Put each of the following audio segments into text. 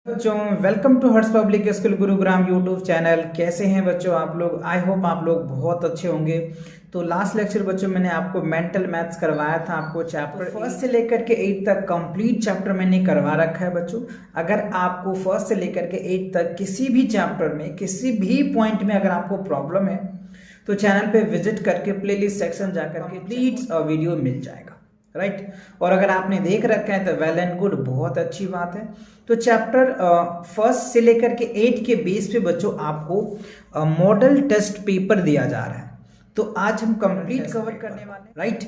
बच्चों welcome to Harsh public school Gurugram YouTube channel. कैसे हैं बच्चों आप लोग? आई होप आप लोग बहुत अच्छे होंगे। तो लास्ट लेक्चर बच्चों मैंने आपको मेंटल मैथ्स करवाया था। आपको चैप्टर फर्स्ट से लेकर के 8 तक कंप्लीट चैप्टर मैंने करवा रखा है बच्चों। अगर आपको फर्स्ट से लेकर के 8 तक किसी भी चैप्टर में किसी भी पॉइंट में अगर आपको प्रॉब्लम है तो चैनल पे विजिट करके प्लेलिस्ट सेक्शन जाकर कंप्लीट वीडियो मिल जाएगा, राइट। और अगर आपने देख रखा है तो वेल एंड गुड, बहुत अच्छी बात है। तो चैप्टर फर्स्ट से लेकर के 8 के बेस पे बच्चों आपको मॉडल टेस्ट पेपर दिया जा रहा है। तो आज हम कंप्लीट कवर करने वाले हैं, राइट।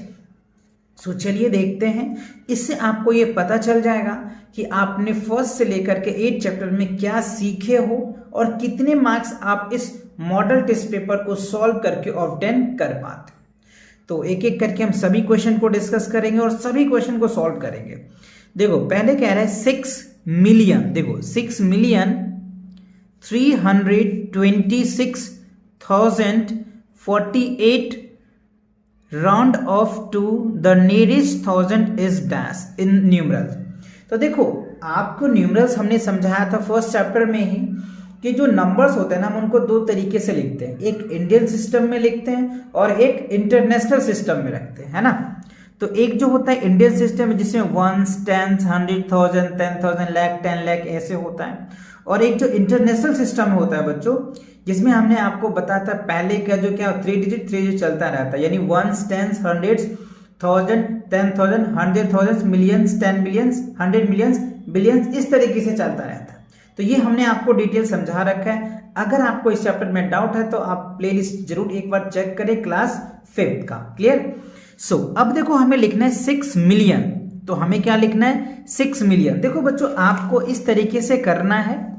सो चलिए देखते हैं। इससे आपको ये पता चल जाएगा कि आपने फर्स्ट से लेकर के 8 चैप्टर में क्या सीखे हो और कितने मार्क्स आप इस मॉडल टेस्ट पेपर को सॉल्व करके ऑब्टेन कर पाते। तो एक एक करके हम सभी क्वेश्चन को डिस्कस करेंगे और सभी क्वेश्चन को सॉल्व करेंगे। देखो पहले कह रहा है 6 मिलियन, देखो 6,326,048 round off to the nearest 1000 is dash in numerals. तो देखो आपको न्यूमरल्स हमने समझाया था फर्स्ट चैप्टर में ही कि जो नंबर्स होते हैं ना हम उनको दो तरीके से लिखते हैं, एक इंडियन सिस्टम में लिखते हैं और एक इंटरनेशनल सिस्टम में रखते हैं, है ना। तो एक जो होता है इंडियन सिस्टम में जिसमें वंस, टेंस, 100,000, 10,000, लाख, 10 लाख ऐसे होता है, और एक जो इंटरनेशनल सिस्टम में होता है बच्चों जिसमें हमने आपको बताया था पहले का जो क्या 3 डिजिट चलता रहता है, यानी ones, tens, hundreds, 1000, 10,000, 100,000, millions, 10 millions, 100 millions, billions, इस तरीके से चलता रहता है। तो ये हमने आपको डिटेल समझा रखा है। अगर आपको इस चैप्टर में डाउट है तो आप प्लेलिस्ट जरूर एक बार चेक करें क्लास 5th का, क्लियर। सो अब देखो हमें लिखना है 6 मिलियन। तो हमें क्या लिखना है? 6 मिलियन। देखो बच्चों आपको इस तरीके से करना है।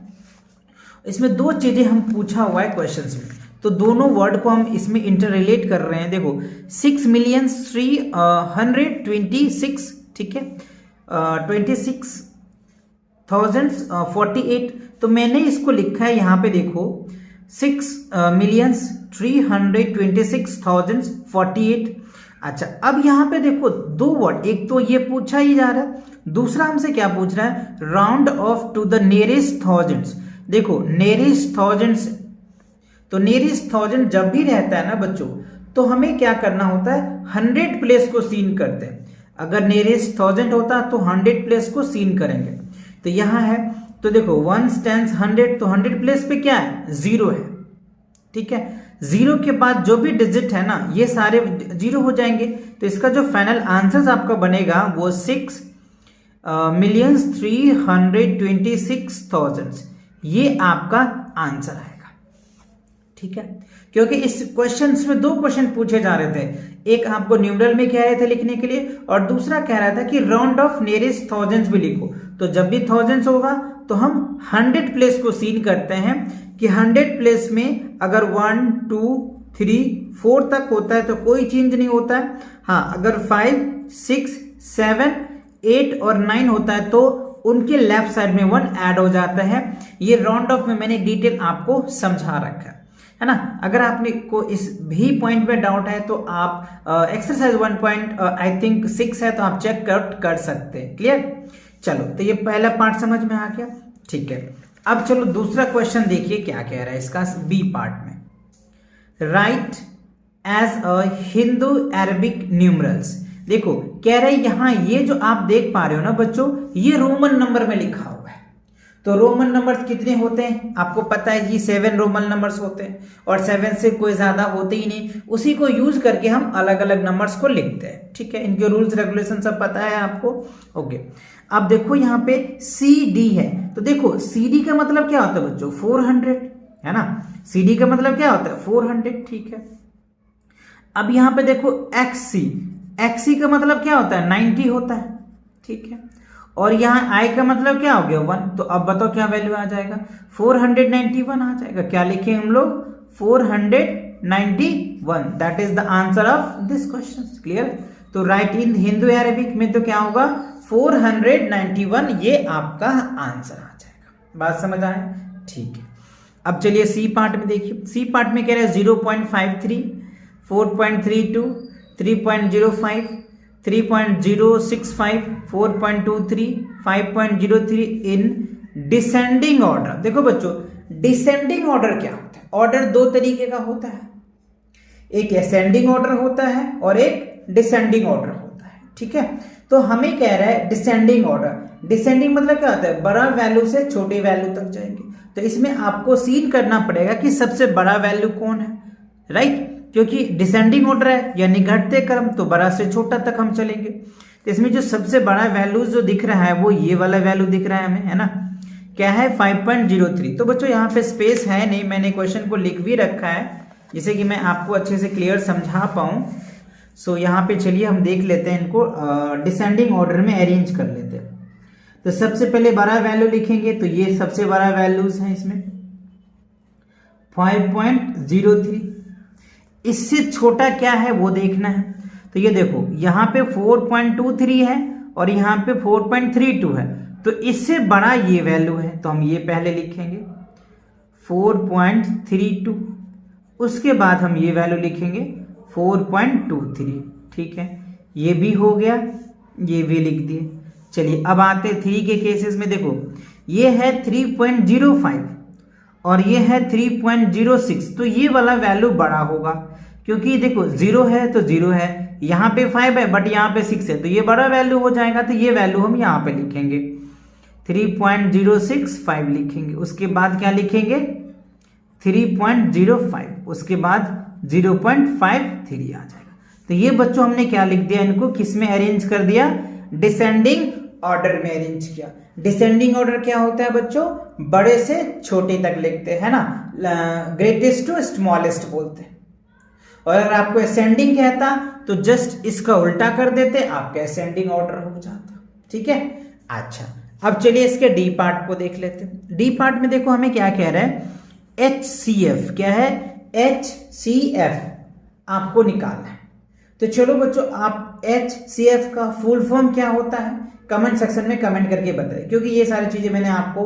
इसमें दो चीजें हम पूछा हुआ है क्वेश्चंस में, तो दोनों वर्ड को हम इसमें इंटर रिलेट कर रहे हैं। देखो 6 मिलियन 326, ठीक है, 26,048। तो मैंने इसको लिखा है यहाँ पे देखो 6,326,048। अच्छा अब यहाँ पे देखो दो वर्ड, एक तो ये पूछा ही जा रहा है, दूसरा हमसे क्या पूछ रहा है? Round off to the nearest thousands. देखो नियरेस्ट थाउजेंड्स, तो नियरेस्ट 1000 जब भी रहता है ना बच्चों तो हमें क्या करना होता है? 100 प्लेस को सीन करते हैं। अगर नियरेस्ट 1000 होता तो 100 प्लेस को सीन करेंगे। तो यहां है, तो देखो 1 10 100, तो 100 प्लेस पे क्या है? 0 है, ठीक है। 0 के बाद जो भी डिजिट है ना ये सारे 0 हो जाएंगे। तो इसका जो फाइनल आंसर आपका बनेगा वो 6,326,000, ये आपका आंसर आएगा, ठीक है। क्योंकि इस क्वेश्चंस में दो क्वेश्चन पूछे जा रहे थे, एक आपको न्यूमरल में कह रहे थे लिखने के लिए और दूसरा कह रहा था कि राउंड ऑफ नियरेस्ट 1000 भी लिखो। तो जब भी 1000 होगा तो हम 100 प्लेस को सीन करते हैं कि 100 प्लेस में अगर 1 2 3 4 तक होता है तो कोई चेंज नहीं होता है। हाँ अगर 5 6 7 8 और 9 होता है तो उनके लेफ्ट साइड में 1 ऐड हो जाता है। ये राउंड ऑफ में मैंने डिटेल आपको समझा रखा है ना। अगर आपने को इस भी पॉइंट में डाउट है तो आप एक्सरसाइज 1.6 है तो आप चेक कर सकते हैं, क्लियर। चलो तो ये पहला पार्ट समझ में आ गया, ठीक है। अब चलो दूसरा क्वेश्चन देखिए क्या कह रहा है इसका बी पार्ट में। Write as a Hindu Arabic numerals. देखो कह रहे हैं यहां ये जो आप देख पा रहे हो ना बच्चों ये रोमन नंबर में लिखा हुआ है। तो रोमन नंबर्स कितने होते हैं आपको पता है जी, 7 रोमन नंबर्स होते हैं और 7 से कोई ज्यादा होते ही नहीं। उसी को यूज करके हम अलग अलग नंबर्स को लिखते हैं, ठीक है। इनके रूल्स रेगुलेशन सब पता है आपको, ओके। अब देखो यहाँ पे CD है, तो देखो CD का मतलब क्या होता है बच्चों? 400, है ना। CD का मतलब क्या होता है? 400, ठीक है। अब यहाँ पे देखो XC का मतलब क्या होता है? 90 होता है, ठीक है। और यहाँ I का मतलब क्या हो गया? 1। तो अब बताओ क्या वैल्यू आ जाएगा? 491 आ जाएगा। क्या लिखेंगे हम लोग? 491। That is the answer of this question, clear. तो राइट इन हिंदू अरेबिक में तो क्या होगा? 491, ये आपका आंसर आ जाएगा। बात समझ आए? ठीक है। अब चलिए सी पार्ट में देखिए। सी पार्ट में कह रहे हैं 0.53, 4.32, 3.05, 3.065, 4.23, 5.03 in डिसेंडिंग ऑर्डर। देखो बच्चों, डिसेंडिंग ऑर्डर क्या होता है? ऑर्डर दो तरीके का होता है, एक असेंडिंग ऑर्डर होता है और एक डिसेंडिंग ऑर्डर होता है। ठीक है, तो हमें कह रहा है डिसेंडिंग ऑर्डर। डिसेंडिंग मतलब क्या होता है? बड़ा वैल्यू से छोटे वैल्यू तक जाएंगे। तो इसमें आपको सीन करना पड़ेगा कि सबसे बड़ा वैल्यू कौन है, राइट? क्योंकि डिसेंडिंग ऑर्डर है यानी घटते क्रम, तो बड़ा से छोटा तक हम चलेंगे। तो इसमें जो सबसे बड़ा वैल्यू जो दिख रहा है वो ये वाला वैल्यू दिख रहा है हमें, है ना? क्या है? 5.03। तो बच्चों यहाँ पे स्पेस है नहीं, मैंने क्वेश्चन को लिख भी रखा है जिससे कि मैं आपको अच्छे से क्लियर समझा पाऊं। सो यहाँ पे चलिए हम देख लेते हैं, इनको डिसेंडिंग ऑर्डर में अरेंज कर लेते हैं। तो सबसे पहले बड़ा वैल्यू लिखेंगे, तो ये सबसे बड़ा वैल्यूज है इसमें 5.03। इससे छोटा क्या है वो देखना है। तो ये देखो यहाँ पे 4.23 है और यहाँ पे 4.32 है, तो इससे बड़ा ये वैल्यू है, तो हम ये पहले लिखेंगे 4.32। उसके बाद हम ये वैल्यू लिखेंगे 4.23। ठीक है, ये भी हो गया, ये भी लिख दिए। चलिए अब आते 3 के केसेस में। देखो ये है 3.05 और ये है 3.06, तो ये वाला वैल्यू बड़ा होगा क्योंकि देखो 0 है तो 0 है, यहाँ पे 5 है बट यहाँ पे 6 है, तो ये बड़ा वैल्यू हो जाएगा। तो ये वैल्यू हम यहाँ पे लिखेंगे 3.065 लिखेंगे। उसके बाद क्या लिखेंगे? 3.05, उसके बाद 0.53 आ जाएगा। तो ये बच्चों हमने क्या लिख दिया? इनको किस में अरेंज कर दिया? डिसेंडिंग ऑर्डर में अरेंज किया। डिसेंडिंग ऑर्डर क्या होता है बच्चों? बड़े से छोटे तक लिखते हैं ना, ग्रेटेस्ट टू स्मॉलेस्ट बोलते हैं। और अगर आपको असेंडिंग कहता तो जस्ट इसका उल्टा कर देते, आपका असेंडिंग ऑर्डर हो जाता। ठीक है, अच्छा अब चलिए इसके डी पार्ट को देख लेते हैं। डी पार्ट में देखो हमें क्या कह रहा है? HCF। क्या है? HCF आपको निकालना है। तो चलो बच्चों, आप HCF का फुल फॉर्म क्या होता है कमेंट सेक्शन में कमेंट करके बताइए, क्योंकि ये सारी चीजें मैंने आपको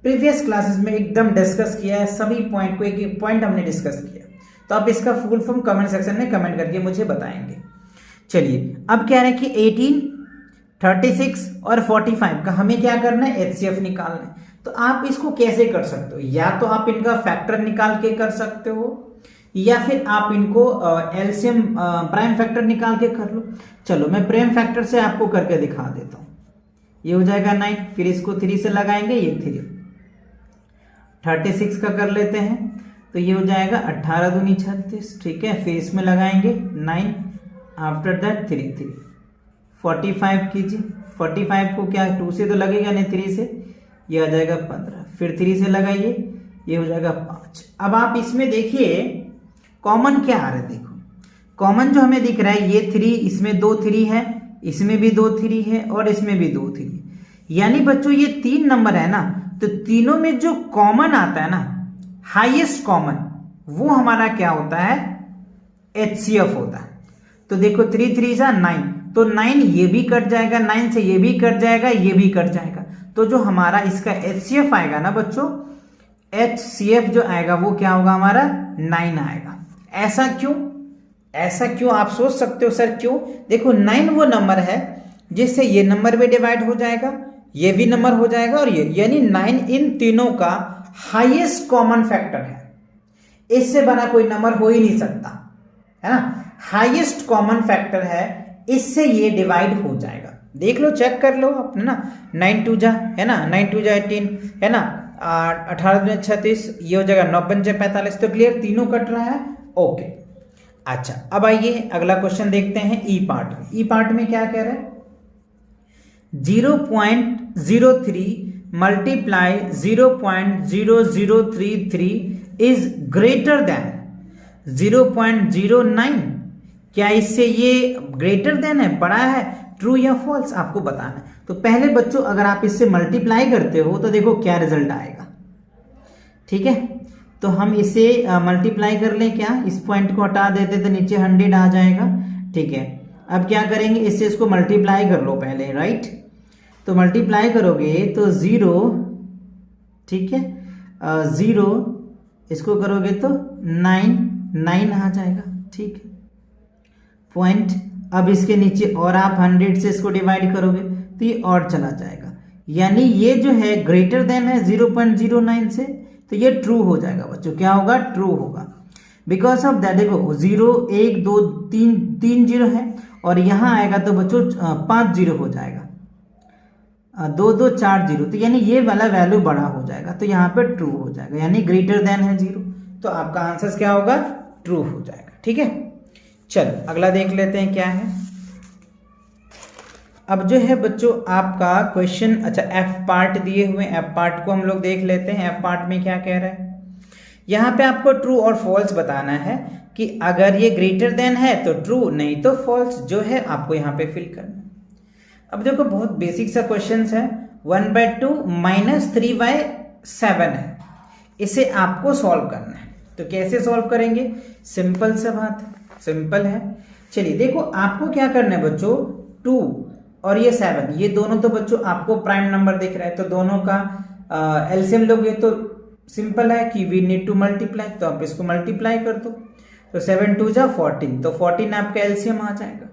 प्रीवियस क्लासेस में एकदम डिस्कस किया है, सभी पॉइंट को एक एक पॉइंट हमने डिस्कस किया। तो आप इसका फुल फॉर्म कमेंट सेक्शन में कमेंट करके मुझे बताएंगे। चलिए अब कह रहे हैं कि 18, 36 और 45 का हमें क्या करना है? HCF निकालना है। तो आप इसको कैसे कर सकते हो? या तो आप इनका फैक्टर निकाल के कर सकते हो, या फिर आप इनको एलसीएम प्राइम फैक्टर निकाल के कर लो। चलो मैं प्राइम फैक्टर से आपको करके दिखा देता हूं। ये हो जाएगा 9, फिर इसको 3 से लगाएंगे, ये 3। 36 का कर लेते हैं, तो ये हो जाएगा 18 दूनी 36। ठीक है, फिर इसमें लगाएंगे 9, आफ्टर दैट 3। 45 कीजिए, 45 को क्या 2 से तो लगेगा नहीं, 3 से, ये आ जाएगा 15। फिर 3 से लगाइए, ये हो जाएगा 5। अब आप इसमें देखिए कॉमन क्या आ रहा है। देखो कॉमन जो हमें दिख रहा है ये 3, इसमें 2 3 है, इसमें भी 2 3 है और इसमें भी 2 3। यानी बच्चों ये 3 नंबर है ना, तो तीनों में जो कॉमन आता है ना, हाईएस्ट कॉमन, वो हमारा क्या होता है? HCF होता है। तो देखो 3 3 जा 9, तो 9 ये भी कट जाएगा, 9 से ये भी कट जाएगा, ये भी कट जाएगा। तो जो हमारा इसका HCF आएगा ना बच्चों, HCF जो आएगा वो क्या होगा? हमारा 9 आएगा। ऐसा क्यों? ऐसा क्यों आप सोच सकते हो सर क्यों? देखो 9 वो नंबर है जिससे ये नंबर भी डिवाइड हो जाएगा, ये भी नंबर हो जाएगा और ये, यानी 9 इन तीनों का हाईएस्ट कॉमन फैक्टर है। इससे बड़ा कोई नंबर हो ही नहीं सकता, है ना? हाईएस्ट कॉमन फैक्टर है, इससे ये डिवाइड हो जाएगा। देख लो, चेक कर लो अपने ना, 9 2 जा, है ना, 9 2 जा 18, है ना, 18 2 36, ये हो जाएगा 9 5 45। तो क्लियर, तीनों कट रहा है। ओके, अच्छा अब आइए अगला क्वेश्चन देखते हैं ई पार्ट में। ई पार्ट में क्या कह रहा है? 0.03 मल्टीप्लाई 0.0033 इज ग्रेटर देन 0.09। क्या इससे ये ग्रेटर देन है, बड़ा है? ट्रू या फॉल्स आपको बताना है। तो पहले बच्चों अगर आप इससे मल्टीप्लाई करते हो तो देखो क्या रिजल्ट आएगा। ठीक है, तो हम इसे मल्टीप्लाई कर लें। क्या इस पॉइंट को हटा देते तो नीचे 100 आ जाएगा। ठीक है, अब क्या करेंगे? इससे इसको मल्टीप्लाई कर लो पहले, राइट? तो मल्टीप्लाई करोगे तो 0, ठीक है, 0 इसको करोगे तो 9 आ जाएगा। ठीक है, पॉइंट। अब इसके नीचे और आप 100 से इसको डिवाइड करोगे तो ये और चला जाएगा, यानी ये जो है ग्रेटर देन है 0.09 से, तो ये ट्रू हो जाएगा बच्चों। क्या होगा? ट्रू होगा। बिकॉज ऑफ दैट देखो 0 1 2 3 जीरो है और यहाँ आएगा तो बच्चों 5 जीरो हो जाएगा, 2 2 4 जीरो, तो यानी ये वाला वैल्यू बड़ा हो जाएगा, तो यहाँ पे ट्रू हो जाएगा, यानी ग्रेटर देन है 0, तो आपका आंसर क्या होगा? ट्रू हो जाएगा। ठीक है, चलो अगला देख लेते हैं क्या है। अब जो है बच्चों आपका क्वेश्चन, अच्छा एफ पार्ट दिए हुए, एफ पार्ट को हम लोग देख लेते हैं। एफ पार्ट में क्या कह रहा है, यहाँ पे आपको ट्रू और फॉल्स बताना है कि अगर ये ग्रेटर देन है तो ट्रू, नहीं तो फॉल्स जो है आपको यहाँ पे फिल करना है। अब देखो बहुत बेसिक सा क्वेश्चन है, 1/2 - 3/7 है, इसे आपको सॉल्व करना है। तो कैसे सॉल्व करेंगे? सिंपल सा बात है, सिंपल है। चलिए देखो आपको क्या करना है बच्चों, 2 और ये 7, ये दोनों तो बच्चों आपको प्राइम नंबर दिख रहा है, तो दोनों का एलसीएम लोगे तो सिंपल है कि वी नीड टू मल्टीप्लाई, तो आप इसको मल्टीप्लाई कर दो, तो 7 2 जा 14, तो 14 आपका एलसीएम आ जाएगा।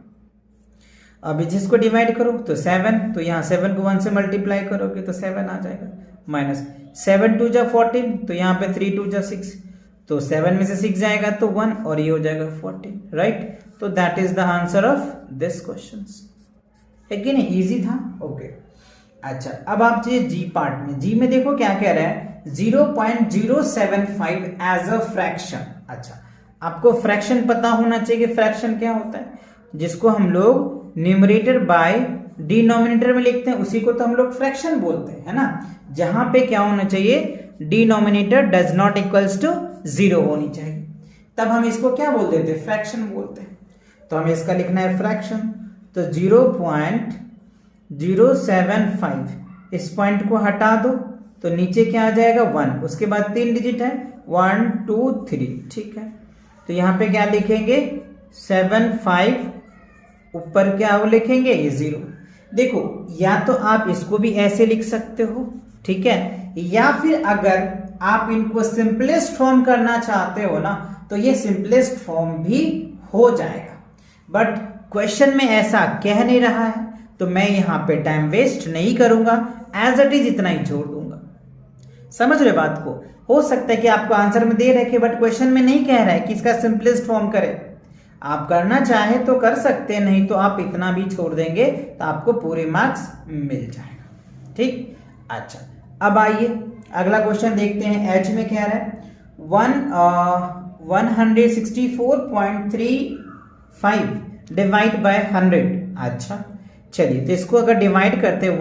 अब जिसको डिवाइड करो तो 7, तो यहाँ 7 को 1 से मल्टीप्लाई करोगे तो 7 आ जाएगा, माइनस 7 2 जा 14, तो यहाँ पे 3 2 जा 6, तो 7 में से 6 जाएगा तो 1 और ये हो जाएगा 14, राइट। तो that is the answer of this question, है कि नहीं? इजी था, ओके। अच्छा अब आप जी पार्ट में, जी में देखो क्या कह रहा है, 0.075 एज अ फ्रैक्शन। अच्छा आपको फ्रैक्शन पता होना चाहिए, फ्रैक्शन क्या होता है, जिसको हम लोग न्यूमरेटर बाय डिनोमिनेटर में लिखते हैं, उसी को तो हम लोग फ्रैक्शन बोलते हैं, है ना। जहां पे क्या होना चाहिए, denominator does not equals to 0 होनी चाहिए, तब हम इसको क्या बोल देते हैं, फ्रैक्शन बोलते हैं। तो हमें इसका लिखना है फ्रैक्शन, तो 0.075, इस पॉइंट को हटा दो तो नीचे क्या आ जाएगा 1, उसके बाद 3 डिजिट है 1 2 3, ठीक है। तो यहाँ पे क्या लिखेंगे 75, ऊपर क्या वो लिखेंगे ये 0। देखो या तो आप इसको भी ऐसे लिख सकते हो, ठीक है, या फिर अगर आप इनको सिंपलेस्ट फॉर्म करना चाहते हो ना, तो ये सिंपलेस्ट फॉर्म भी हो जाएगा, बट क्वेश्चन में ऐसा कह नहीं रहा है, तो मैं यहाँ पे टाइम वेस्ट नहीं करूंगा, एज इट इज इतना ही छोड़ दूंगा। समझ रहे बात को? हो सकता है कि आपको आंसर में दे रखे, बट क्वेश्चन में नहीं कह रहा है कि इसका सिंपलेस्ट फॉर्म करें। आप करना चाहे तो कर सकते हैं, नहीं तो आप इतना भी छोड़ देंगे तो आपको पूरे मार्क्स मिल जाएगा, ठीक। अच्छा अब आइए अगला क्वेश्चन देखते हैं। एच में कह रहा है 164.35 डिवाइड बाय 100। अच्छा चलिए तो इसको अगर डिवाइड करते हैं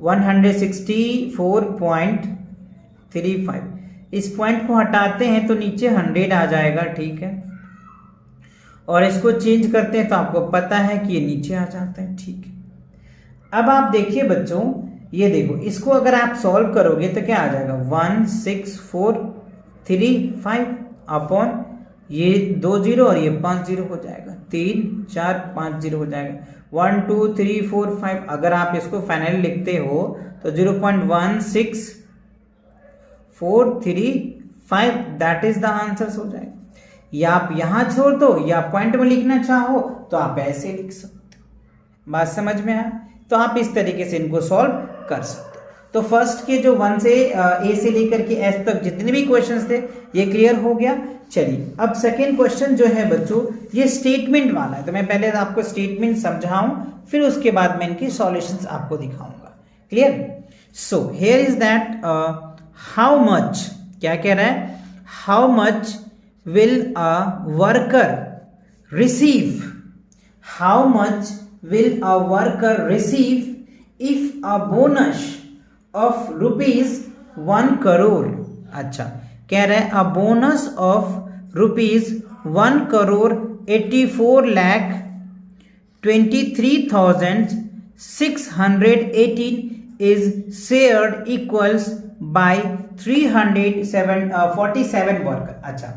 164.35, इस पॉइंट को हटाते हैं तो नीचे 100 आ जाएगा, ठीक है, और इसको चेंज करते हैं तो आपको पता है कि ये नीचे आ जाता है, ठीक है। अब आप देखिए बच्चों, ये देखो इसको अगर आप सॉल्व करोगे तो क्या आ जाएगा 16435 अपॉन ये 2 जीरो और ये 5 जीरो हो जाएगा, 3 4 5 जीरो हो जाएगा, 1 2 3 4 5। अगर आप इसको फाइनली लिखते हो तो 0.16435 दैट इज द आंसर हो जाएगा। या आप यहां छोड़ दो या पॉइंट में लिखना चाहो तो आप ऐसे लिख सकते हो। बात समझ में आया? तो आप इस तरीके से इनको सॉल्व कर सकते हो। तो फर्स्ट के जो 1 से ए से लेकर के एस तक जितने भी क्वेश्चंस थे ये क्लियर हो गया। चलिए अब सेकेंड क्वेश्चन जो है बच्चों ये स्टेटमेंट वाला है, तो मैं पहले आपको स्टेटमेंट समझाऊं फिर उसके बाद मैं इनकी सॉल्यूशंस आपको दिखाऊंगा। Clear? So here is that how much, क्या कह रहा है, how much will a worker receive, how much will a worker receive if a bonus of rupees 1 crore। अच्छा कह रहा है a bonus of rupees 1 crore 84,23,618 is shared equals by 347 worker। अच्छा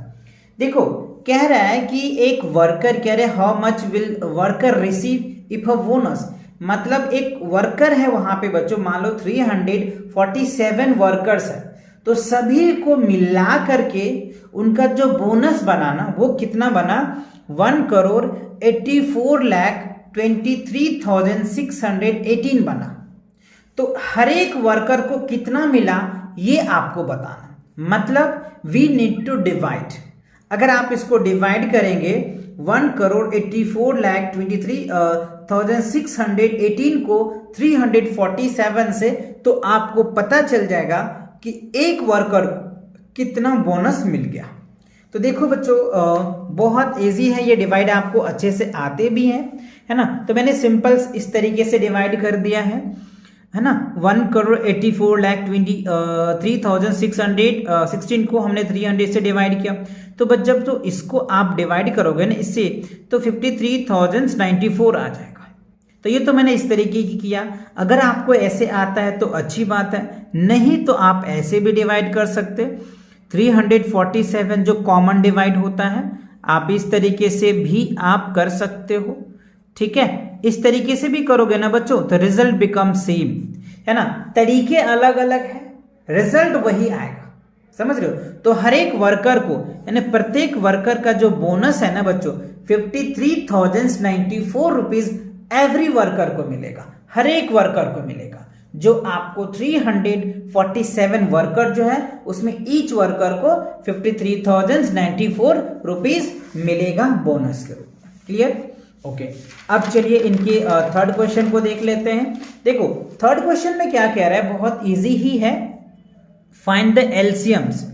देखो कह रहा है कि एक वर्कर, कह रहे how much will worker receive if a bonus, मतलब एक वर्कर है वहां पे बच्चों, मान लो 347 वर्कर्स है, तो सभी को मिला करके उनका जो बोनस बना ना वो कितना बना 1,84,23,618 बना। तो हर एक वर्कर को कितना मिला ये आपको बताना, मतलब वी नीड टू डिवाइड। अगर आप इसको डिवाइड करेंगे 1,84,23,618 को 347 से, तो आपको पता चल जाएगा कि एक वर्कर को कितना बोनस मिल गया। तो देखो बच्चों, बहुत इजी है ये डिवाइड, आपको अच्छे से आते भी हैं, है ना। तो मैंने सिंपल इस तरीके से डिवाइड कर दिया है ना। 1,84,23,616 को हमने 300 से डिवाइड किया। तो बस जब तो इसको आप डिवाइड करोगे ना इससे, तो 53,094 आ जाएगा। तो ये तो मैंने इस तरीके की किया। अगर आपको ऐसे आता है तो अच्छी बात है, नहीं तो आप ऐसे भी डिवाइड कर सकते। 347 जो कॉमन डिवाइड होता है, आप इस तरीके से भी आप कर सकते हो, ठीक है। इस तरीके से भी करोगे ना बच्चों तो रिजल्ट बिकम सेम, है ना। तरीके अलग अलग है, रिजल्ट वही आएगा, समझ रहे हो। तो हर एक वर्कर को, यानी प्रत्येक वर्कर का जो बोनस है ना बच्चों, 53,094 रुपीज एवरी वर्कर को मिलेगा, हर एक वर्कर को मिलेगा। जो आपको 347 वर्कर जो है उसमें ईच वर्कर को 53,094 रुपीज मिलेगा बोनस के रूप में। क्लियर? ओके। अब चलिए इनके थर्ड क्वेश्चन को देख लेते हैं। देखो थर्ड क्वेश्चन में क्या कह रहा है, बहुत इजी ही है। Find the एलसीएम्स।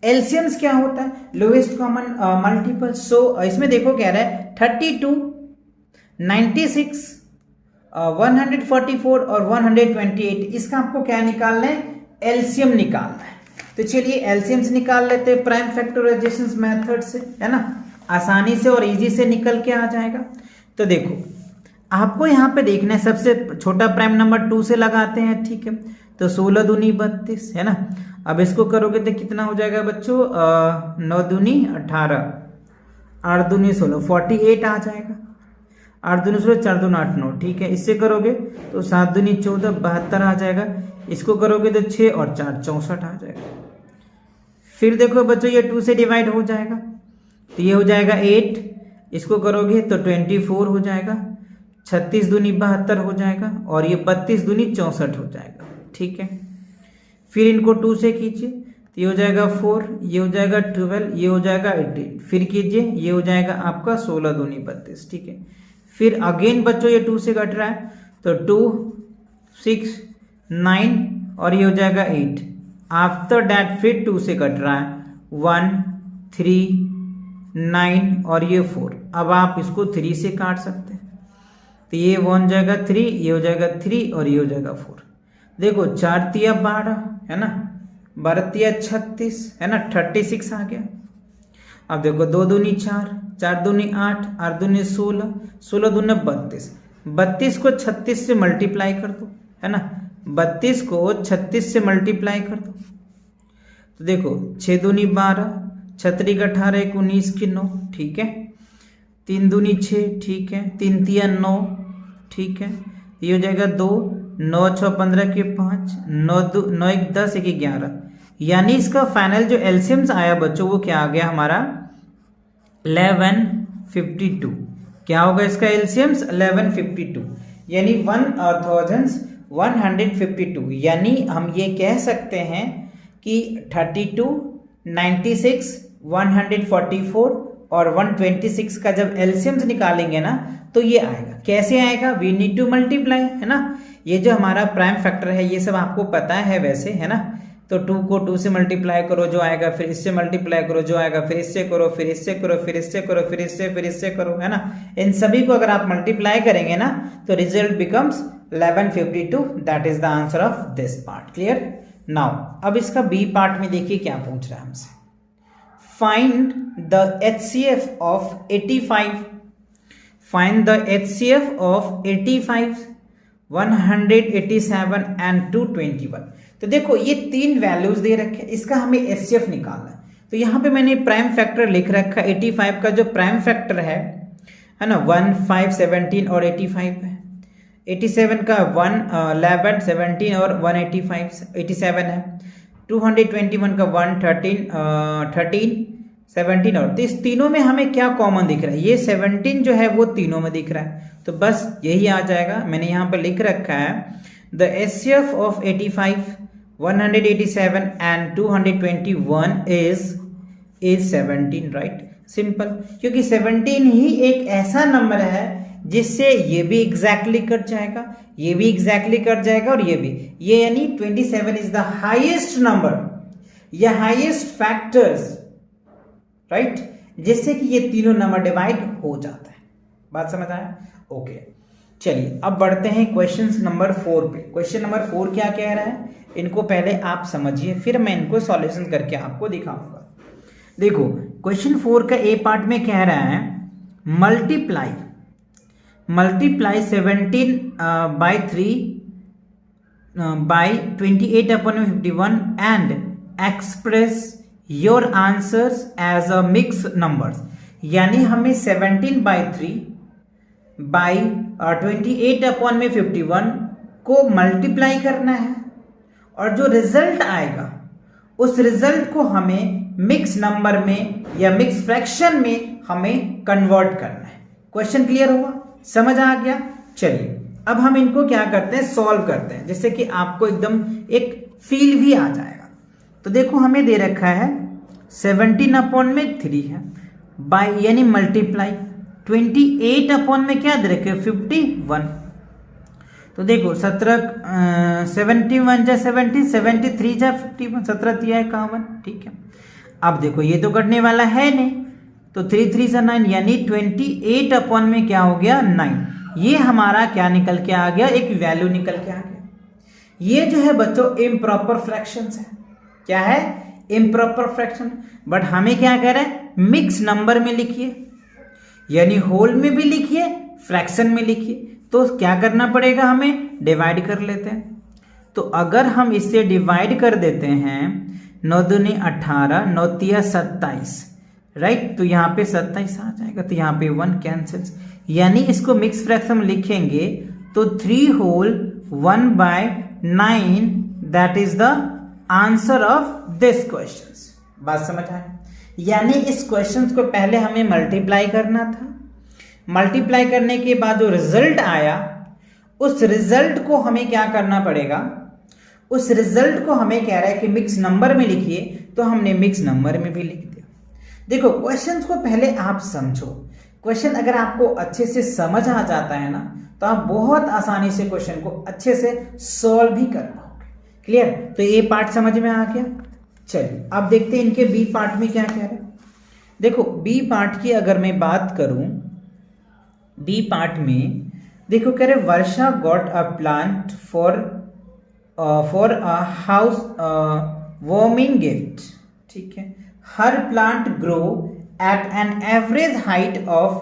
एलसीएम्स क्या होता है? Lowest common multiple. सो इसमें देखो कह रहा है 32, 96, 144 और 128, इसका आपको क्या निकालना है? एलसीएम निकालना है। तो चलिए एलसीएम्स निकाल लेते हैं प्राइम फैक्टराइजेशन मेथड से, है ना। आसानी से और इजी से निकल के आ जाएगा। तो देखो आपको यहाँ पे देखना है, सबसे छोटा प्राइम नंबर 2 से लगाते हैं, ठीक है। तो 16 दूनी 32, है ना। अब इसको करोगे तो कितना हो जाएगा बच्चों? 9 दूनी 18, 8 दूनी 16, 48 आ जाएगा। 8 दूनी 16, 4 दूनी 8, 9, ठीक है। इससे करोगे तो 7 दूनी 14, 72 आ जाएगा। इसको करोगे तो 6 और 4 64 आ जाएगा। फिर देखो बच्चों ये 2 से डिवाइड हो जाएगा, तो ये हो जाएगा 8। इसको करोगे तो 24 हो जाएगा। 36 दूनी 72 हो जाएगा, और ये 32 दूनी 64 हो जाएगा, ठीक है। फिर इनको 2 से कीजिए तो ये हो जाएगा 4, ये हो जाएगा 12, ये हो जाएगा 18। फिर कीजिए, ये हो जाएगा आपका 16 दूनी 32, ठीक है। फिर अगेन बच्चों ये 2 से कट रहा है, तो 2, 6, 9 और ये हो जाएगा 8। आफ्टर दैट फिर 2 से कट रहा है, 1, 3, 9 और ये 4। अब आप इसको 3 से काट सकते हैं, तो ये 1 जाएगा 3, ये हो जाएगा 3 और ये हो जाएगा 4। देखो 4 तिया 12, है ना, 12 तिया 36, है ना, 36 आ गया। अब देखो 2 दूनी 4, 4 दूनी 8, 8 दूनी 16, 16 दूनी 32। 32 को 36 से मल्टीप्लाई कर दो, है ना। 32 को 36 से मल्टीप्लाई कर दो, तो देखो 6 दूनी 12, 6 18 1 19 की 9, ठीक है। 3 दूनी 6, ठीक है। 3 तिया 9, ठीक है। ये हो जाएगा 2, 9 6 15 के 5, 9 1 10 1 11। यानी इसका फाइनल जो एलसीएम्स आया बच्चों वो क्या आ गया हमारा? 1152। क्या होगा इसका एलसीएम्स? 1152, यानी 1152। यानी हम ये कह सकते हैं कि 32, 96, 144 और 126 का जब एलसीएम्स निकालेंगे ना तो ये आएगा। कैसे आएगा? वी नीड टू मल्टीप्लाई, है ना। ये जो हमारा प्राइम फैक्टर है ये सब आपको पता है वैसे, है ना। तो 2 को 2 से मल्टीप्लाई करो जो आएगा, फिर इससे मल्टीप्लाई करो जो आएगा, फिर इससे करो, फिर इससे करो, फिर इससे करो, फिर इससे करो, है ना। इन सभी को अगर आप मल्टीप्लाई करेंगे ना तो result becomes 1152। That is the answer of this part. Clear? Now अब इसका बी पार्ट में देखिए क्या पूछ रहा है हमसे। Find the HCF of 85। Find the HCF of 85, 187 and 221। तो देखो ये 3 वैल्यूज दे रखे हैं, इसका हमें HCF निकालना है। तो यहाँ पे मैंने प्राइम फैक्टर लिख रखा है 85 का जो प्राइम फैक्टर है ना, 1, 5, 17 और 85 है। 87 का 1, 11, 17 और 187 है। 221 का 1, 13, 17 और, तो इस तीनों में हमें क्या कॉमन दिख रहा है? ये 17 जो है वो तीनों में दिख रहा है, तो बस यही आ जाएगा। मैंने यहाँ पर लिख रखा है the HCF of 85, 187 and 221 is 17, right. Simple, क्योंकि 17 ही एक ऐसा नंबर है जिससे ये भी एग्जैक्टली कट जाएगा, ये भी एग्जैक्टली कट जाएगा और ये भी, ये यानी 27 इज द हाईएस्ट नंबर या हाईएस्ट फैक्टर्स, राइट, जिससे कि ये तीनों नंबर डिवाइड हो जाता है। बात समझ आया? ओके, चलिए अब बढ़ते हैं क्वेश्चन नंबर 4 पे। क्वेश्चन नंबर 4 क्या कह रहा है, इनको पहले आप समझिए, फिर मैं इनको सॉल्यूशन करके आपको दिखाऊंगा। देखो क्वेश्चन 4 का ए पार्ट में कह रहा है multiply 17 by 3 by 28/51 and express your answers as a mixed numbers। यानी हमें 17/3 by 28/51 को मल्टीप्लाई करना है और जो रिजल्ट आएगा उस रिजल्ट को हमें मिक्स नंबर में या मिक्स फ्रैक्शन में हमें कन्वर्ट करना है। क्वेश्चन क्लियर हुआ, समझ आ गया? चलिए अब हम इनको क्या करते हैं, सॉल्व करते हैं, जिससे कि आपको एकदम एक फील भी आ जाएगा। तो देखो हमें दे रखा है 17/3 है, बाय यानी मल्टीप्लाई 28 में क्या दे रखे 51। तो देखो 71 जा 70, 73 जा 51, 17 दिया है कॉमन, ठीक है। अब देखो ये तो कटने वाला है नहीं, तो 3 3 से 9 यानी 28 में क्या हो गया 9। ये हमारा क्या निकल के आ गया, एक वैल्यू निकल के आ गया। ये जो है बच्चों इम्प्रॉपर फ्रैक्शंस है। क्या है? Improper fraction. बट हमें क्या कह रहा है, मिक्स नंबर में लिखिए, यानी होल में भी लिखिए, फ्रैक्शन में लिखिए। तो क्या करना पड़ेगा, हमें डिवाइड कर लेते हैं। तो अगर हम इसे डिवाइड कर देते हैं 9 दूनी 18, 9 तिया 27, राइट, तो यहाँ पे 27 आ जाएगा, तो यहाँ पे 1 कैंसिल्स, यानी इसको मिक्स फ्रैक्शन में लिखेंगे तो 3 whole 1/9 that is the answer of this question. बात समझ आए? यानी इस क्वेश्चन को पहले हमें मल्टीप्लाई करना था, मल्टीप्लाई करने के बाद जो रिजल्ट आया उस रिजल्ट को हमें क्या करना पड़ेगा, उस रिजल्ट को हमें कह रहा है कि मिक्स नंबर में लिखिए, तो हमने मिक्स नंबर में भी लिख दिया। देखो क्वेश्चंस को पहले आप समझो। क्वेश्चन अगर आपको अच्छे से समझ आ जाता है ना, तो आप बहुत आसानी से क्वेश्चन को अच्छे से सॉल्व भी कर पाओगे। क्लियर? तो ये पार्ट समझ में आ गया। चलिए अब देखते हैं इनके बी पार्ट में क्या कह रहे हैं। देखो बी पार्ट की अगर मैं बात करूं, बी पार्ट में देखो कह रहे Varsha got a plant for a house warming gift, ठीक है। हर plant grow at an average height of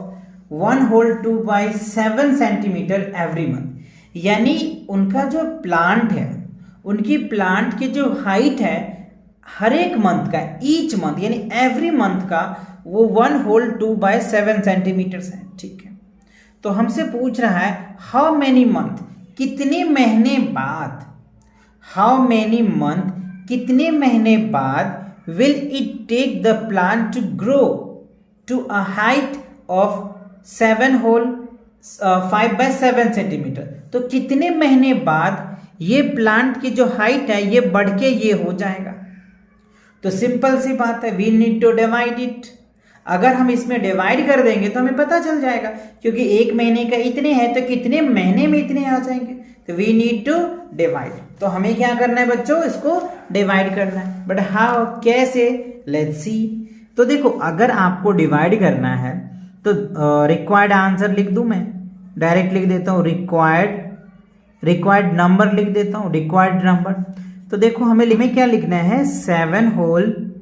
1/2 centimetre every month. यानी उनका जो प्लांट है, उनकी प्लांट की जो हाइट है हर एक मंथ का, ईच मंथ यानी एवरी मंथ का, वो 1/2 सेंटीमीटर है, ठीक है। तो हमसे पूछ रहा है हाउ मेनी मंथ, कितने महीने बाद, हाउ मेनी मंथ कितने महीने बाद will it take the plant to grow to a height of 5/7 centimetre. तो कितने महीने बाद ये प्लांट की जो हाइट है ये बढ़ के ये हो जाएगा। तो सिंपल सी बात है, we need to divide it. अगर हम इसमें डिवाइड कर देंगे तो हमें पता चल जाएगा, क्योंकि एक महीने का इतने हैं तो कितने महीने में इतने आ जाएंगे। तो वी नीड टू डिवाइड। तो हमें क्या करना है बच्चों, इसको डिवाइड करना है। बट हाउ, कैसे, लेट्स सी। तो देखो अगर आपको डिवाइड करना है तो रिक्वायर्ड आंसर लिख दूं, मैं डायरेक्ट लिख देता हूँ रिक्वायर्ड नंबर लिख देता हूँ, रिक्वायर्ड नंबर। तो देखो हमें क्या लिखना है, 7 होल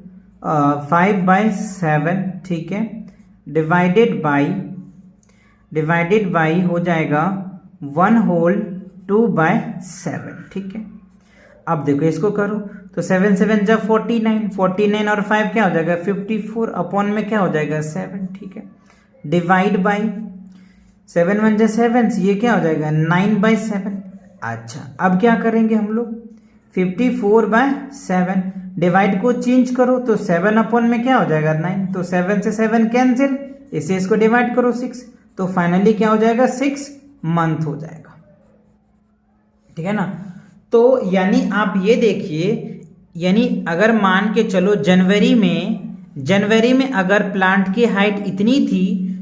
5/7, ठीक है, डिवाइडेड बाई हो जाएगा 1/2/7, ठीक है। अब देखो इसको करो तो 7 7 जब 49 और 5 क्या हो जाएगा 54, अपॉन में क्या हो जाएगा 7, ठीक है। डिवाइड बाई 7 1 जा 7, ये क्या हो जाएगा 9/7। अच्छा अब क्या करेंगे हम लोग, 54/7, डिवाइड को चेंज करो तो 7 अपॉन में क्या हो जाएगा 9, तो 7 से 7 कैंसिल, इसे इसको डिवाइड करो 6, तो फाइनली क्या हो जाएगा 6 मंथ हो जाएगा, ठीक है ना। तो यानी आप ये देखिए, यानी अगर मान के चलो जनवरी में अगर प्लांट की हाइट इतनी थी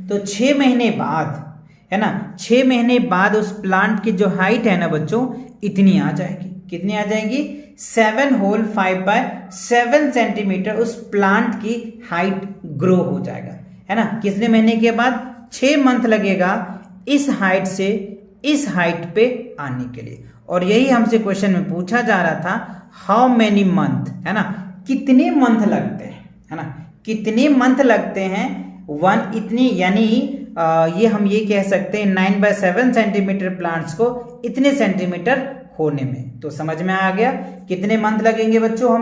तो 6 महीने बाद, है ना, 6 महीने बाद उस प्लांट की जो हाइट है ना बच्चों, इतनी आ जाएगी। कितनी आ जाएगी? 7 होल 5 बाय 7 सेंटीमीटर उस प्लांट की हाइट ग्रो हो जाएगा, है ना। कितने महीने के बाद? 6 मंथ लगेगा इस हाइट से इस हाइट पे आने के लिए। और यही हमसे क्वेश्चन में पूछा जा रहा था, हाउ मेनी मंथ, है ना, कितने मंथ लगते हैं, है ना, कितने मंथ लगते हैं वन इतनी, यानी ये हम ये कह सकते हैं 9 बाय 7 सेंटीमीटर प्लांट्स को इतने सेंटीमीटर होने में। तो समझ में आ गया कितने मंथ लगेंगे बच्चों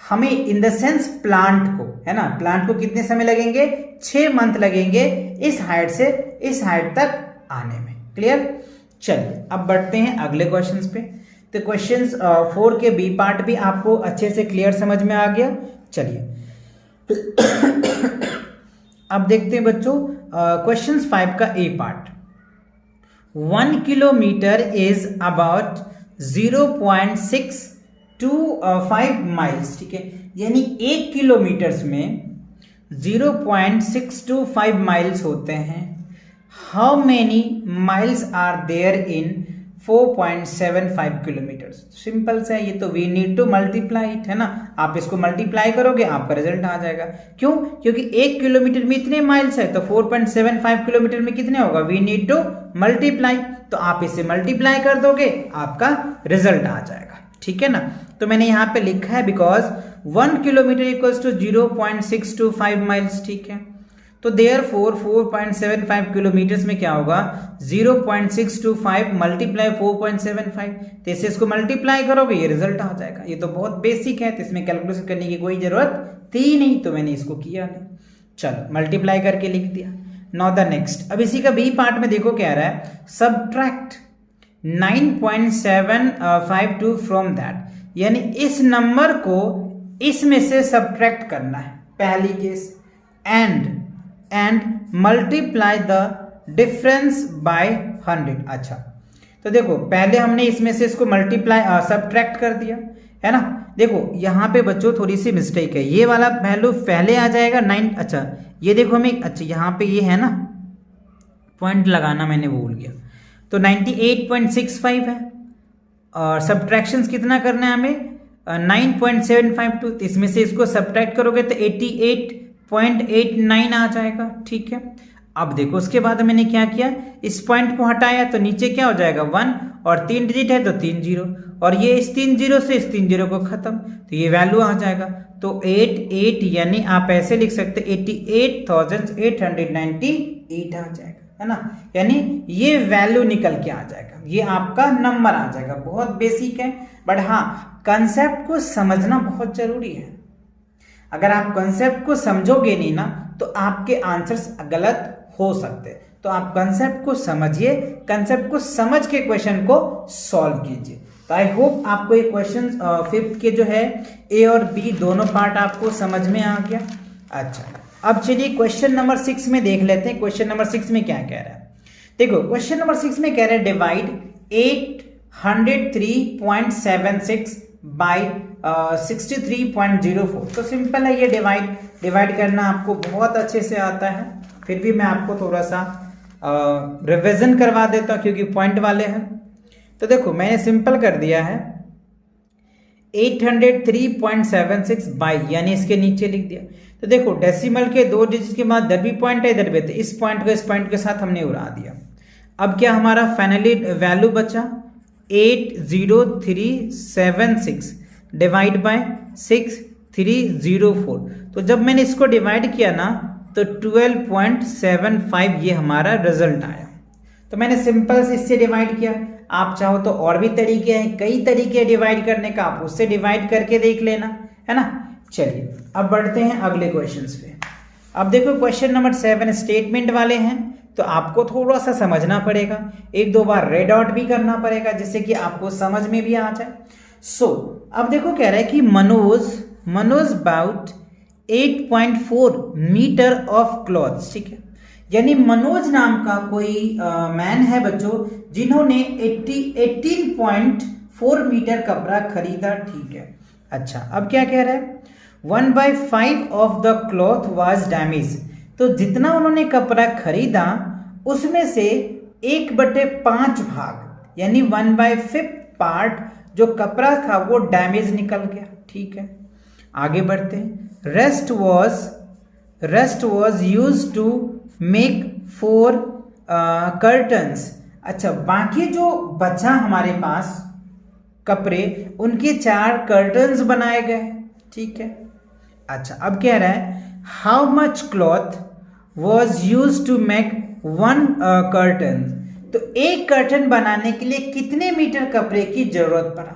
हमें इन द सेंस प्लांट को, है ना, प्लांट को कितने समय लगेंगे? 6 मंथ लगेंगे इस हाइट से इस हाइट तक आने में। क्लियर? चलिए अब बढ़ते हैं अगले क्वेश्चंस पे। तो क्वेश्चंस 4 के बी पार्ट भी आपको अच्छे से क्लियर समझ में आ गया। चलिए अब देखते हैं बच्चों क्वेश्चंस 5 का A part. 1 kilometre is about 0.625 miles, ठीक है, यानी 1 किलोमीटर में 0.625 माइल्स होते हैं। How many miles are there in 4.75 kilometres? Simple सा है ये तो, we need to multiply it, है ना। आप इसको मल्टीप्लाई करोगे आपका रिजल्ट आ जाएगा। क्यों? क्योंकि 1 किलोमीटर में इतने माइल्स है तो 4.75 किलोमीटर में कितने होगा? We need to multiply. तो आप इसे मल्टीप्लाई कर दोगे आपका रिजल्ट आ जाएगा, ठीक है ना। तो मैंने यहाँ पे लिखा है because 1 kilometre equals to 0.625 miles, ठीक है। तो देयरफॉर 4.75 किलोमीटर्स में क्या होगा? 0.625 मल्टीप्लाई 4.75, तो इसे इसको मल्टीप्लाई करोगे ये रिजल्ट आ जाएगा। ये तो बहुत बेसिक है, तो इसमें कैलकुलेशन करने की कोई जरूरत थी नहीं, तो मैंने इसको किया नहीं। चलो मल्टीप्लाई करके लिख दिया। नाउ द नेक्स्ट, अब इसी का बी पार्ट में देखो क्या रहा है, सब्ट्रैक्ट 9.752 फ्रॉम दैट, यानी इस नंबर को इसमें से सब्ट्रैक्ट करना है पहली case, and multiply the difference bye 100। अच्छा तो देखो पहले हमने इसमें से इसको मल्टीप्लाई सब्ट्रैक्ट कर दिया, है ना। देखो यहाँ पे बच्चों थोड़ी सी मिस्टेक है, ये वाला वैल्यू पहले आ जाएगा 9। अच्छा ये देखो हमें, अच्छा यहाँ पे ये है ना पॉइंट लगाना मैंने भूल गया, तो 98.65 है और सब्ट्रैक्शंस कितना करना है हमें? 9.752। इसमें से इसको सब्ट्रैक्ट करोगे तो 88.89 आ जाएगा, ठीक है। अब देखो उसके बाद मैंने क्या किया, इस पॉइंट को हटाया तो नीचे क्या हो जाएगा 1 और 3 डिजिट है तो 3 जीरो, और ये इस 3 जीरो से इस 3 जीरो को खत्म, तो ये वैल्यू आ जाएगा। तो 88 यानी आप ऐसे लिख सकते 88,898 आ जाएगा, है ना, यानी ये वैल्यू निकल के आ जाएगा, ये आपका नंबर आ जाएगा। बहुत बेसिक है, बट हाँ कंसेप्ट को समझना बहुत जरूरी है। अगर आप कंसेप्ट को समझोगे नहीं ना तो आपके आंसर्स गलत हो सकते हैं। तो आप कंसेप्ट को समझिए, कंसेप्ट को समझ के क्वेश्चन को सॉल्व कीजिए। तो आई होप आपको ये क्वेश्चन 5th के जो है ए और बी दोनों पार्ट आपको समझ में आ गया। अच्छा अब चलिए क्वेश्चन नंबर 6 में देख लेते हैं। क्वेश्चन नंबर 6 में क्या कह रहा है, देखो क्वेश्चन नंबर 6 में कह रहा है डिवाइड 803.76 बाय 63.04। तो सिंपल है ये डिवाइड करना आपको बहुत अच्छे से आता है, फिर भी मैं आपको थोड़ा सा रिवीजन करवा देता हूँ क्योंकि पॉइंट वाले हैं। तो देखो मैंने सिंपल कर दिया है 803.76 बाई, यानी इसके नीचे लिख दिया। तो देखो डेसिमल के 2 डिजिट के बाद इधर भी पॉइंट है इधर भी, तो इस पॉइंट को इस पॉइंट के साथ हमने उड़ा दिया। अब क्या हमारा फाइनली वैल्यू बचा 80376 डिवाइड बाय 6304। तो जब मैंने इसको डिवाइड किया ना तो 12.75 ये हमारा रिजल्ट आया। तो मैंने सिंपल से इससे डिवाइड किया। आप चाहो तो और भी तरीके हैं, कई तरीके डिवाइड करने का, आप उससे डिवाइड करके देख लेना, है ना। चलिए अब बढ़ते हैं अगले क्वेश्चंस पे। अब देखो क्वेश्चन नंबर 7 स्टेटमेंट वाले हैं, तो आपको थोड़ा सा समझना पड़ेगा, 1-2 बार रेड आउट भी करना पड़ेगा जिससे कि आपको समझ में भी आ जाए। अब देखो कह रहा है कि Manoj bought 8.4 metre of cloths, ठीक है, यानी मनोज नाम का कोई मैन है बच्चों, जिन्होंने 18.4 मीटर कपड़ा खरीदा, ठीक है। अच्छा, अब क्या कह रहा है, 1/5 of the cloth was damage. तो जितना उन्होंने कपड़ा खरीदा उसमें से 1/5 भाग यानी 1/5 पार्ट जो कपड़ा था वो डैमेज निकल गया, ठीक है। आगे बढ़ते हैं। Rest was use to make 4 curtains. अच्छा, बाकी जो बचा हमारे पास कपड़े, उनके 4 कर्टन्स बनाए गए, ठीक है। अच्छा, अब कह रहा है how much cloth was use to make 1 curtain. तो एक कर्टन बनाने के लिए कितने मीटर कपड़े की जरूरत पड़ा,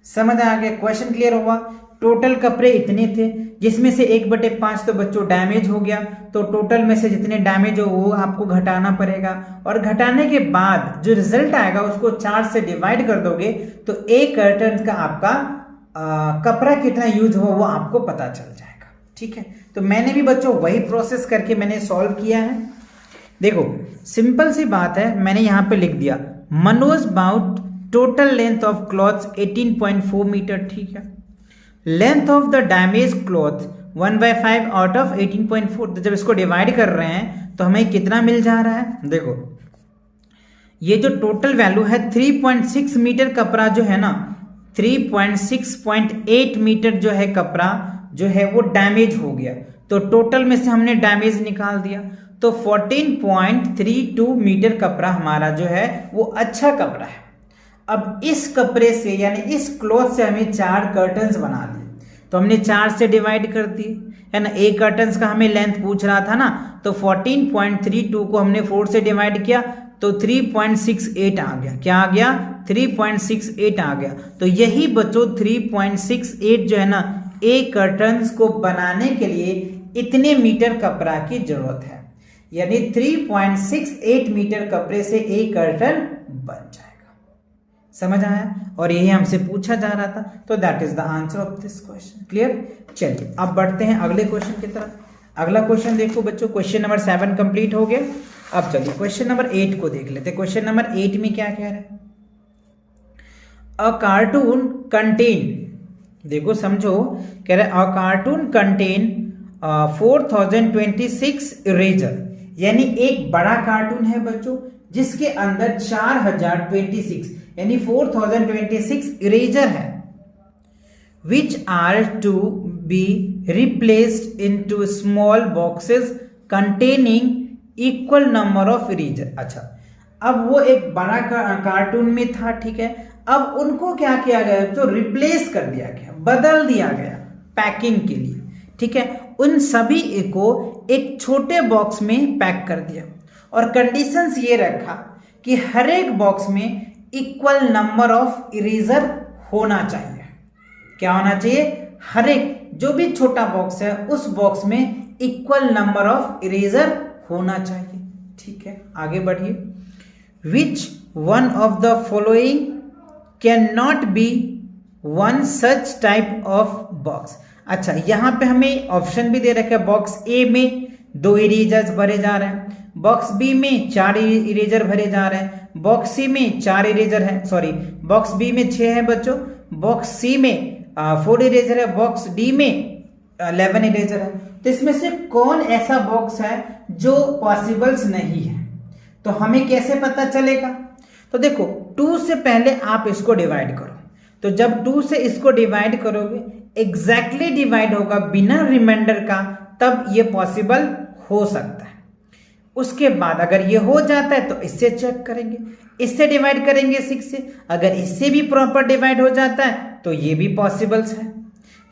समझ आ गया, क्वेश्चन क्लियर हुआ। टोटल कपड़े इतने थे, जिसमें से 1/5 तो बच्चों डैमेज हो गया, तो टोटल में से जितने डैमेज हो वो आपको घटाना पड़ेगा, और घटाने के बाद जो रिजल्ट आएगा उसको 4 से डिवाइड कर दोगे तो एक कर्टन का आपका कपड़ा कितना यूज हुआ वो आपको पता चल जाएगा, ठीक है। तो मैंने भी बच्चों वही प्रोसेस करके मैंने सॉल्व किया है। देखो सिंपल सी बात है, मैंने यहाँ पे लिख दिया Manoj bought total length of cloths 18.4 metre, ठीक है। Length of the damage cloth 1/5 out of 18.4। तो जब इसको डिवाइड कर रहे हैं तो हमें कितना मिल जा रहा है, देखो ये जो टोटल वैल्यू है 3.6 मीटर कपड़ा जो है ना, 3.6.8 मीटर जो है कपड़ा जो है वो डैमेज हो गया, तो टोटल में से हमने डैमेज निकाल दिया, तो 14.32 मीटर कपड़ा हमारा जो है वो अच्छा कपड़ा है। अब इस कपड़े से यानी इस क्लॉथ से हमें 4 कर्टन्स बना लिए, तो हमने 4 से डिवाइड कर दिए, है ना। एक कर्टन्स का हमें लेंथ पूछ रहा था ना, तो 14.32 को हमने 4 से डिवाइड किया तो 3.68 आ गया। क्या आ गया, 3.68 आ गया। तो यही बच्चों 3.68 जो है ना, एक कर्टन्स को बनाने के लिए इतने मीटर कपड़ा की जरूरत है, यानी 3.68 मीटर कपड़े से एक कर्टन बन जाएगा। समझ आया, और यही हमसे पूछा जा रहा था, तो that is the answer of this question. Clear. चलिए अब बढ़ते हैं अगले क्वेश्चन की तरफ। अगला क्वेश्चन देखो बच्चों, क्वेश्चन नंबर 7 कंप्लीट हो गया। अब चलिए क्वेश्चन नंबर 8 को देख लेते हैं। क्वेश्चन नंबर 8 में क्या कह रहा है, अ कार्टून कंटेन, देखो समझो, कह रहा है अ कार्टून कंटेन 4026 इरेजर, यानी एक बड़ा कार्टून है बच्चों जिसके अंदर 4026 यानी 4026 इरेजर है, which are to be replaced into small boxes containing equal number of eraser। अच्छा, अब वो एक बड़ा कार्टून में था, ठीक है। अब उनको क्या किया गया, तो रिप्लेस कर दिया गया, बदल दिया गया पैकिंग के लिए, ठीक है। उन सभी को एक छोटे बॉक्स में पैक कर दिया, और कंडीशंस ये रखा कि हर एक बॉक्स में इक्वल नंबर ऑफ इरेजर होना चाहिए। क्या होना चाहिए, हर एक जो भी छोटा बॉक्स है उस बॉक्स में इक्वल नंबर ऑफ इरेजर होना चाहिए, ठीक है। आगे बढ़िए। Which one of the following can not be one such type of box. अच्छा, यहां पे हमें ऑप्शन भी दे रखा है, बॉक्स ए में 2 इरेजर्स भरे जा रहे हैं, बॉक्स बी में 4 इरेजर भरे जा रहे हैं, बॉक्स सी में 4 इरेजर है, सॉरी बॉक्स बी में 6 है बच्चों, बॉक्स सी में 4 इरेजर है, बॉक्स डी में 11 इरेजर है। तो इसमें से कौन ऐसा बॉक्स है जो पॉसिबल्स नहीं है, तो हमें कैसे पता चलेगा। तो देखो 2 से पहले आप इसको डिवाइड करो, तो जब 2 से इसको डिवाइड करोगे एग्जैक्टली डिवाइड होगा बिना रिमाइंडर का, तब ये पॉसिबल हो सकता है। उसके बाद अगर ये हो जाता है तो इससे चेक करेंगे, इससे डिवाइड करेंगे 6 से, अगर इससे भी प्रॉपर डिवाइड हो जाता है तो ये भी पॉसिबल्स है।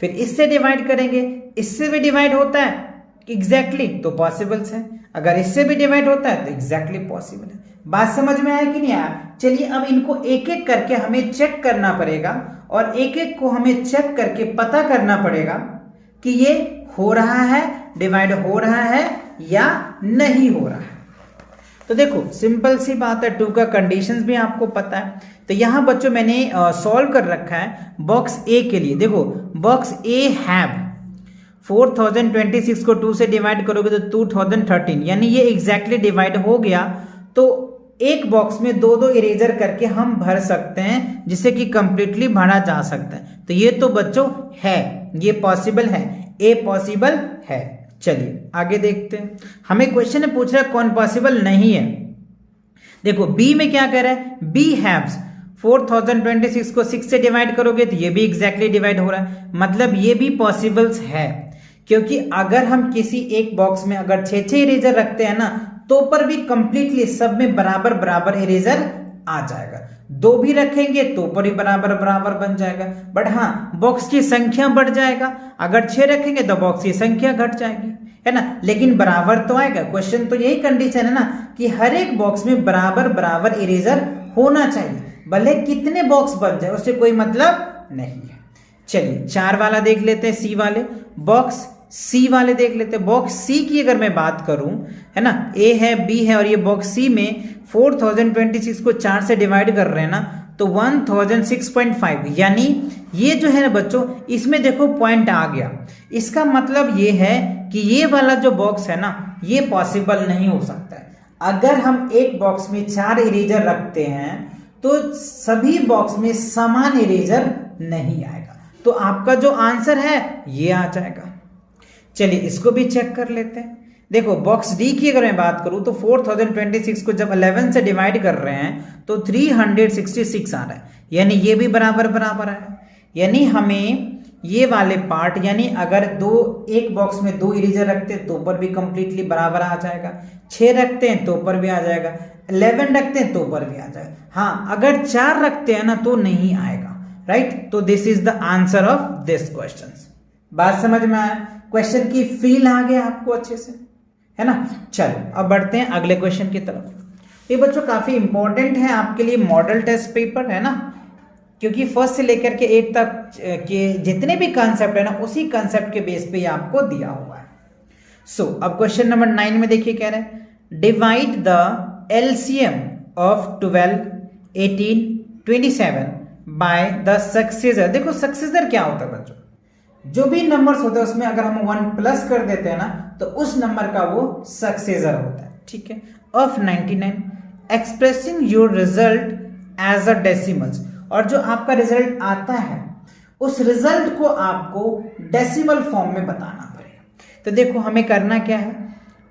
फिर इससे डिवाइड करेंगे, इससे भी डिवाइड होता है एग्जैक्टली तो पॉसिबल्स है, अगर इससे भी डिवाइड होता है तो एग्जैक्टली पॉसिबल है। बात समझ में आया कि नहीं आया। चलिए अब इनको एक एक करके हमें चेक करना पड़ेगा, और एक एक को हमें चेक करके पता करना पड़ेगा कि ये हो रहा है, डिवाइड हो रहा है या नहीं हो रहा है। तो देखो सिंपल सी बात है, 2 का कंडीशंस भी आपको पता है। तो यहां बच्चों मैंने सॉल्व कर रखा है बॉक्स ए के लिए। देखो बॉक्स ए हैव 4026 को 2 से डिवाइड करोगे तो 2013, यानी ये एग्जैक्टली डिवाइड हो गया। तो एक बॉक्स में दो दो इरेजर करके हम भर सकते हैं, जिससे कि कंप्लीटली भरा जा सकता है। तो ये तो बच्चों है, ये पॉसिबल है, ए पॉसिबल है। चलिए आगे देखते हैं। हमें क्वेश्चन में पूछ रहा है कौन पॉसिबल नहीं है। देखो बी में क्या कह रहा है, बी हैव्स 4026 को 6 से डिवाइड करोगे तो ये भी एग्जैक्टली डिवाइड हो रहा है, मतलब ये भी पॉसिबल्स है। क्योंकि अगर हम किसी एक बॉक्स में अगर 6 इरेजर रखते हैं ना, तो पर भी कंप्लीटली सब में बराबर बराबर इरेजर आ जाएगा। 2 भी रखेंगे तो पर भी बराबर बराबर बन जाएगा। बट हाँ, बॉक्स की संख्या बढ़ जाएगा, अगर 6 रखेंगे तो बॉक्स की संख्या घट जाएगी, है ना, लेकिन बराबर तो आएगा। क्वेश्चन तो यही कंडीशन है ना कि हर एक बॉक्स में बराबर बराबर इरेजर होना चाहिए, भले कितने बॉक्स बन जाए उससे कोई मतलब नहीं है। चलिए 4 वाला देख लेते हैं, सी वाले बॉक्स, सी वाले देख लेते हैं। बॉक्स सी की अगर मैं बात करूं, है ना, ए है, बी है, और ये बॉक्स सी में 4026 को 4 से डिवाइड कर रहे हैं ना, तो 1006.5, यानी ये जो है ना बच्चों, इसमें देखो पॉइंट आ गया। इसका मतलब ये है कि ये वाला जो बॉक्स है ना, ये पॉसिबल नहीं हो सकता है। अगर हम एक बॉक्स में 4 इरेजर रखते हैं तो सभी बॉक्स में समान इरेजर नहीं आएगा, तो आपका जो आंसर है ये आ जाएगा। चलिए इसको भी चेक कर लेते हैं। देखो बॉक्स डी की अगर मैं बात करूं तो 4026 को जब 11 से डिवाइड कर रहे हैं तो 366 आ रहा है, यानी ये भी बराबर बराबर है। यानी हमें ये वाले पार्ट, यानी अगर एक बॉक्स में 2 इरेजर रखते हैं तो पर भी कंप्लीटली बराबर आ जाएगा, 6 रखते हैं तो पर भी आ जाएगा, 11 रखते हैं तो पर भी आ जाएगा। हाँ, अगर 4 रखते हैं ना तो नहीं आएगा, राइट। तो this is the answer of this question. बात समझ में आया, क्वेश्चन की फील आ गया आपको अच्छे से, है ना। चलो अब बढ़ते हैं अगले क्वेश्चन की तरफ। ये बच्चों काफी इंपॉर्टेंट है आपके लिए मॉडल टेस्ट पेपर, है ना, क्योंकि फर्स्ट से लेकर के 8 तक के जितने भी कंसेप्ट है ना, उसी कंसेप्ट के बेस पे आपको दिया हुआ है। सो अब क्वेश्चन नंबर 9 में देखिए कह रहे हैं divide the LCM of 12, 18, 27 by the successor. देखो सक्सेसर क्या होता है बच्चों, जो भी नंबर्स होते हैं उसमें अगर हम 1 प्लस कर देते हैं ना तो उस नंबर का वो सक्सेसर होता है, ठीक है। Of 99 expressing your result as a decimals, और जो आपका रिजल्ट आता है उस रिजल्ट को आपको डेसिमल फॉर्म में बताना पड़ेगा। तो देखो हमें करना क्या है,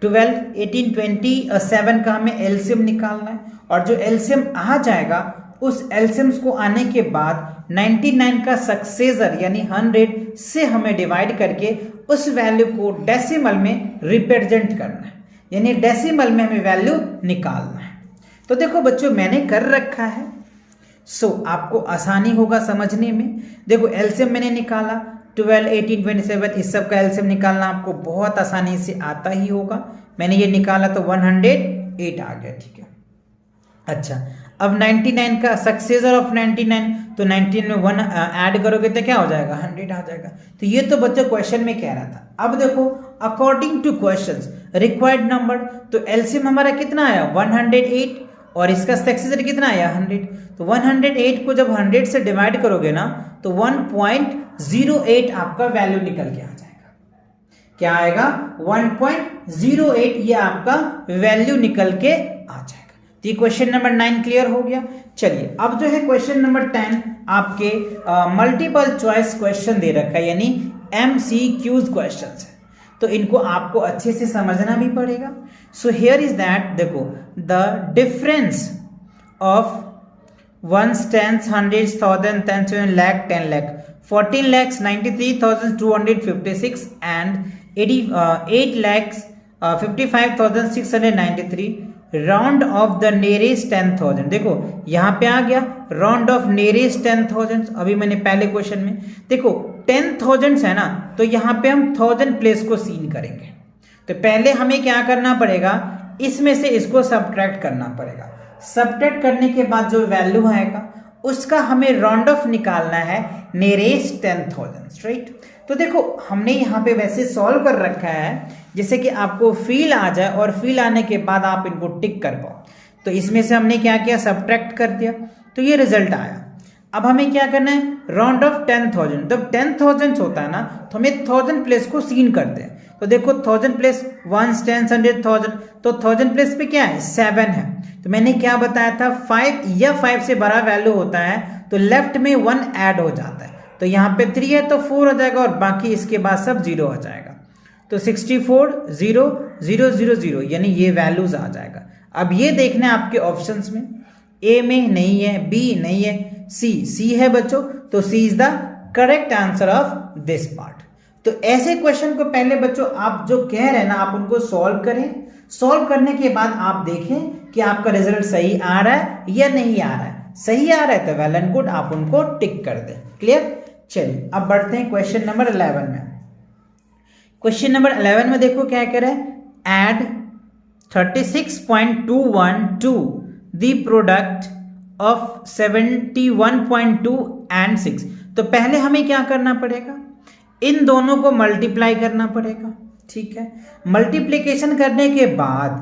12, 18, 27 का हमें एलसीएम निकालना है, और जो एलसीएम आ जाएगा उस एलसीएम्स को आने के बाद 99 का सक्सेसर यानी 100 से हमें डिवाइड करके उस वैल्यू को डेसिमल में रिप्रेजेंट करना है, यानी डेसिमल में हमें वैल्यू निकालना है। तो देखो बच्चों मैंने कर रखा है, सो आपको आसानी होगा समझने में। देखो एलसीएम मैंने निकाला 12, 18, 27, इस सब का एलसीएम निकालना आपको बहुत आसानी से आता ही होगा। मैंने ये निकाला तो 108 आ गया, ठीक है। अच्छा अब 99 का सक्सेसर ऑफ 99, तो 19 में 1 ऐड करोगे तो क्या हो जाएगा, 100 आ जाएगा। तो ये तो बच्चों क्वेश्चन में कह रहा था। अब देखो according two questions required number, तो एलसीएम हमारा कितना आया 108, और इसका सक्सेसर कितना आया 100। तो 108 को जब 100 से डिवाइड करोगे ना तो 1.08 आपका वैल्यू निकल के आ जाएगा। क्या आएगा 1.08, ये आपका वैल्यू निकल के आ जाएगा। तो ये क्वेश्चन नंबर 9 क्लियर हो गया। चलिए अब जो है क्वेश्चन नंबर 10 आपके मल्टीपल चॉइस क्वेश्चन दे रखा है, यानी MCQs क्वेश्चंस है, तो इनको आपको अच्छे से समझना भी पड़ेगा। सो हियर इज दैट, देखो the difference of 1s, 10s, 100s, 1000, 10,000, lakh, 10 lakh, 14 lakhs 93,256 and 8 lakhs 55,693 round of the nearest 10,000। देखो यहां पे आ गया राउंड ऑफ नियरेस्ट 10,000। अभी मैंने पहले क्वेश्चन में देखो 10,000 है ना, तो यहां पे हम 1000 प्लेस को सीन करेंगे। तो पहले हमें क्या करना पड़ेगा, इसमें से इसको सब्ट्रैक्ट करना पड़ेगा। सब्ट्रैक्ट करने के बाद जो वैल्यू आएगा उसका हमें राउंड ऑफ निकालना है नियरेस्ट 10,000, राइट। तो देखो हमने यहाँ पे वैसे सॉल्व कर रखा है जैसे कि आपको फील आ जाए, और फील आने के बाद आप इनको टिक कर पाओ। तो इसमें से हमने क्या किया, सब्ट्रैक्ट कर दिया, तो ये रिजल्ट आया। अब हमें क्या करना है, राउंड ऑफ 10,000, जब 10,000 होता है ना तो हमें 1000 प्लेस को सीन करते हैं। तो देखो 1000 प्लेस 1 10 100,000, तो 1000 प्लेस पे क्या है 7 है। तो मैंने क्या बताया था 5 या 5 से बड़ा वैल्यू होता है तो लेफ्ट में 1 ऐड हो जाता है। तो यहाँ पे 3 है तो 4 हो जाएगा और बाकी इसके बाद सब 0 हो जाएगा। तो 64 0 0 0 0 यानी ये वैल्यूज आ जाएगा। अब ये देखना है आपके ऑप्शंस में, ए में नहीं है, बी नहीं है, सी है बच्चों, तो C is the correct answer of this part. तो ऐसे क्वेश्चन को पहले बच्चों आप जो कह रहे हैं ना आप उनको सॉल्व करें। सॉल्व करने के बाद आप देखें कि आपका रिजल्ट सही आ रहा है या नहीं आ रहा है। सही आ रहा है तो वेल एंड गुड, आप उनको टिक कर दें। क्लियर? चलिए अब बढ़ते हैं क्वेश्चन नंबर 11 में। क्वेश्चन नंबर 11 में देखो क्या कह रहे हैं, add 36.21 to the product of 71.2 and 6। तो पहले हमें क्या करना पड़ेगा, इन दोनों को मल्टीप्लाई करना पड़ेगा। ठीक है, मल्टीप्लिकेशन करने के बाद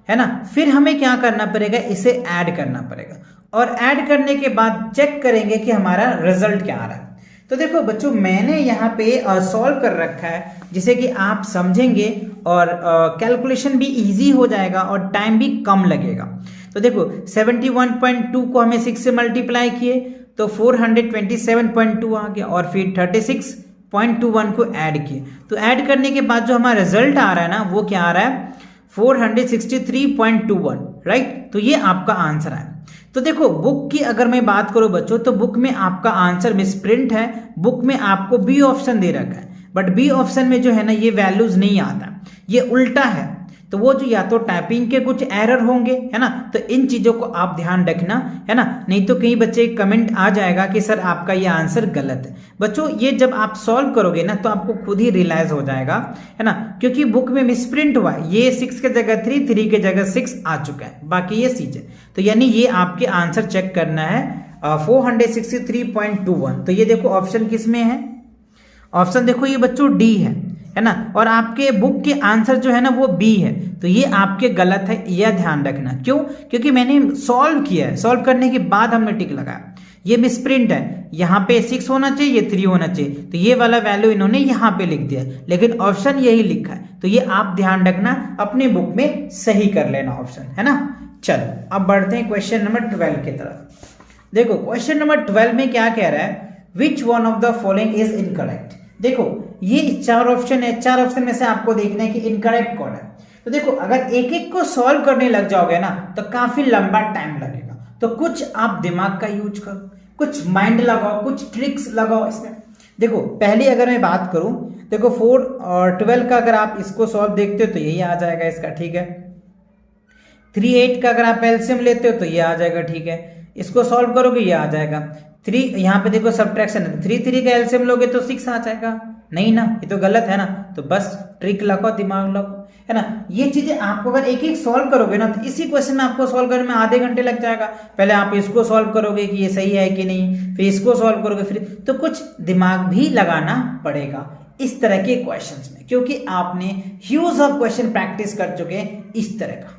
है ना फिर हमें क्या करना पड़ेगा, इसे ऐड करना पड़ेगा और ऐड करने के बाद चेक करेंगे कि हमारा रिजल्ट क्या आ रहा है। तो देखो बच्चों मैंने यहाँ पे सॉल्व कर रखा है जिसे कि आप समझेंगे और कैलकुलेशन भी इजी हो जाएगा और टाइम भी कम लगेगा। तो देखो 71.2 को हमें 6 से मल्टीप्लाई किए तो 427.2 आ गया और फिर 36.21 को ऐड किए। तो ऐड करने के बाद जो हमारा रिजल्ट आ रहा है ना वो क्या आ रहा है 463.21, राइट। तो ये आपका आंसर है। तो देखो बुक की अगर मैं बात करूं बच्चों तो बुक में आपका आंसर मिसप्रिंट है। बुक में आपको बी ऑप्शन दे रखा है बट बी ऑप्शन में जो है ना ये वैल्यूज नहीं आता, ये उल्टा है। तो वो जो या तो टाइपिंग के कुछ एरर होंगे है ना, तो इन चीजों को आप ध्यान रखना है ना, नहीं तो कई बच्चे कमेंट आ जाएगा कि सर आपका ये आंसर गलत है। बच्चों ये जब आप सॉल्व करोगे ना तो आपको खुद ही रियलाइज हो जाएगा है ना, क्योंकि बुक में मिसप्रिंट हुआ है, ये 6 के जगह 3, 3 के जगह 6 आ चुका है, बाकी ये चीज है। तो यानी ये आपके आंसर चेक करना है 463.21। तो ये देखो ऑप्शन किस में है, ऑप्शन देखो ये बच्चों डी है ना, और आपके बुक के आंसर जो है ना वो बी है। तो ये आपके गलत है, यह ध्यान रखना। क्यों? क्योंकि मैंने सॉल्व किया है, सॉल्व करने के बाद हमने टिक लगाया। ये मिसप्रिंट है, यहाँ पे 6 होना चाहिए, ये 3 होना चाहिए, तो ये वाला वैल्यू इन्होंने यहाँ पे लिख दिया, लेकिन ऑप्शन यही लिखा है। तो ये आप ध्यान रखना, अपने बुक में सही कर लेना ऑप्शन, है ना। चलो अब बढ़ते हैं क्वेश्चन नंबर 12 की तरफ। देखो क्वेश्चन नंबर 12 में क्या कह रहा है, which one of the following is incorrect. देखो ये 4 ऑप्शन है, 4 ऑप्शन में से आपको देखना है कि इनकरेक्ट कौन है। तो देखो अगर एक एक को सॉल्व करने लग जाओगे ना तो काफी लंबा टाइम लगेगा। तो कुछ आप दिमाग का यूज करो, कुछ माइंड लगाओ, कुछ ट्रिक्स लगाओ इसमें। देखो पहली अगर मैं बात करूं, देखो 4 और 12 का अगर आप इसको सॉल्व देखते हो तो यही आ जाएगा इसका, ठीक है। 3 8 का अगर आप एलसीएम लेते हो तो ये आ जाएगा, ठीक है। इसको सॉल्व करोगे ये आ जाएगा। 3 यहाँ पे देखो सब्ट्रैक्शन है, 3 3 का एलसीएम लोगे तो 6 आ जाएगा, नहीं ना, ये तो गलत है ना। तो बस ट्रिक लगाओ, दिमाग लगाओ, है ना। ये चीजें आपको अगर एक एक सॉल्व करोगे ना तो इसी क्वेश्चन में आपको सॉल्व करने में आधे घंटे लग जाएगा। पहले आप इसको सॉल्व करोगे कि ये सही है कि नहीं, फिर इसको सॉल्व करोगे, फिर तो कुछ दिमाग भी लगाना पड़ेगा इस तरह के क्वेश्चंस में, क्योंकि आपने ह्यूज ऑफ क्वेश्चन प्रैक्टिस कर चुके हैं इस तरह का।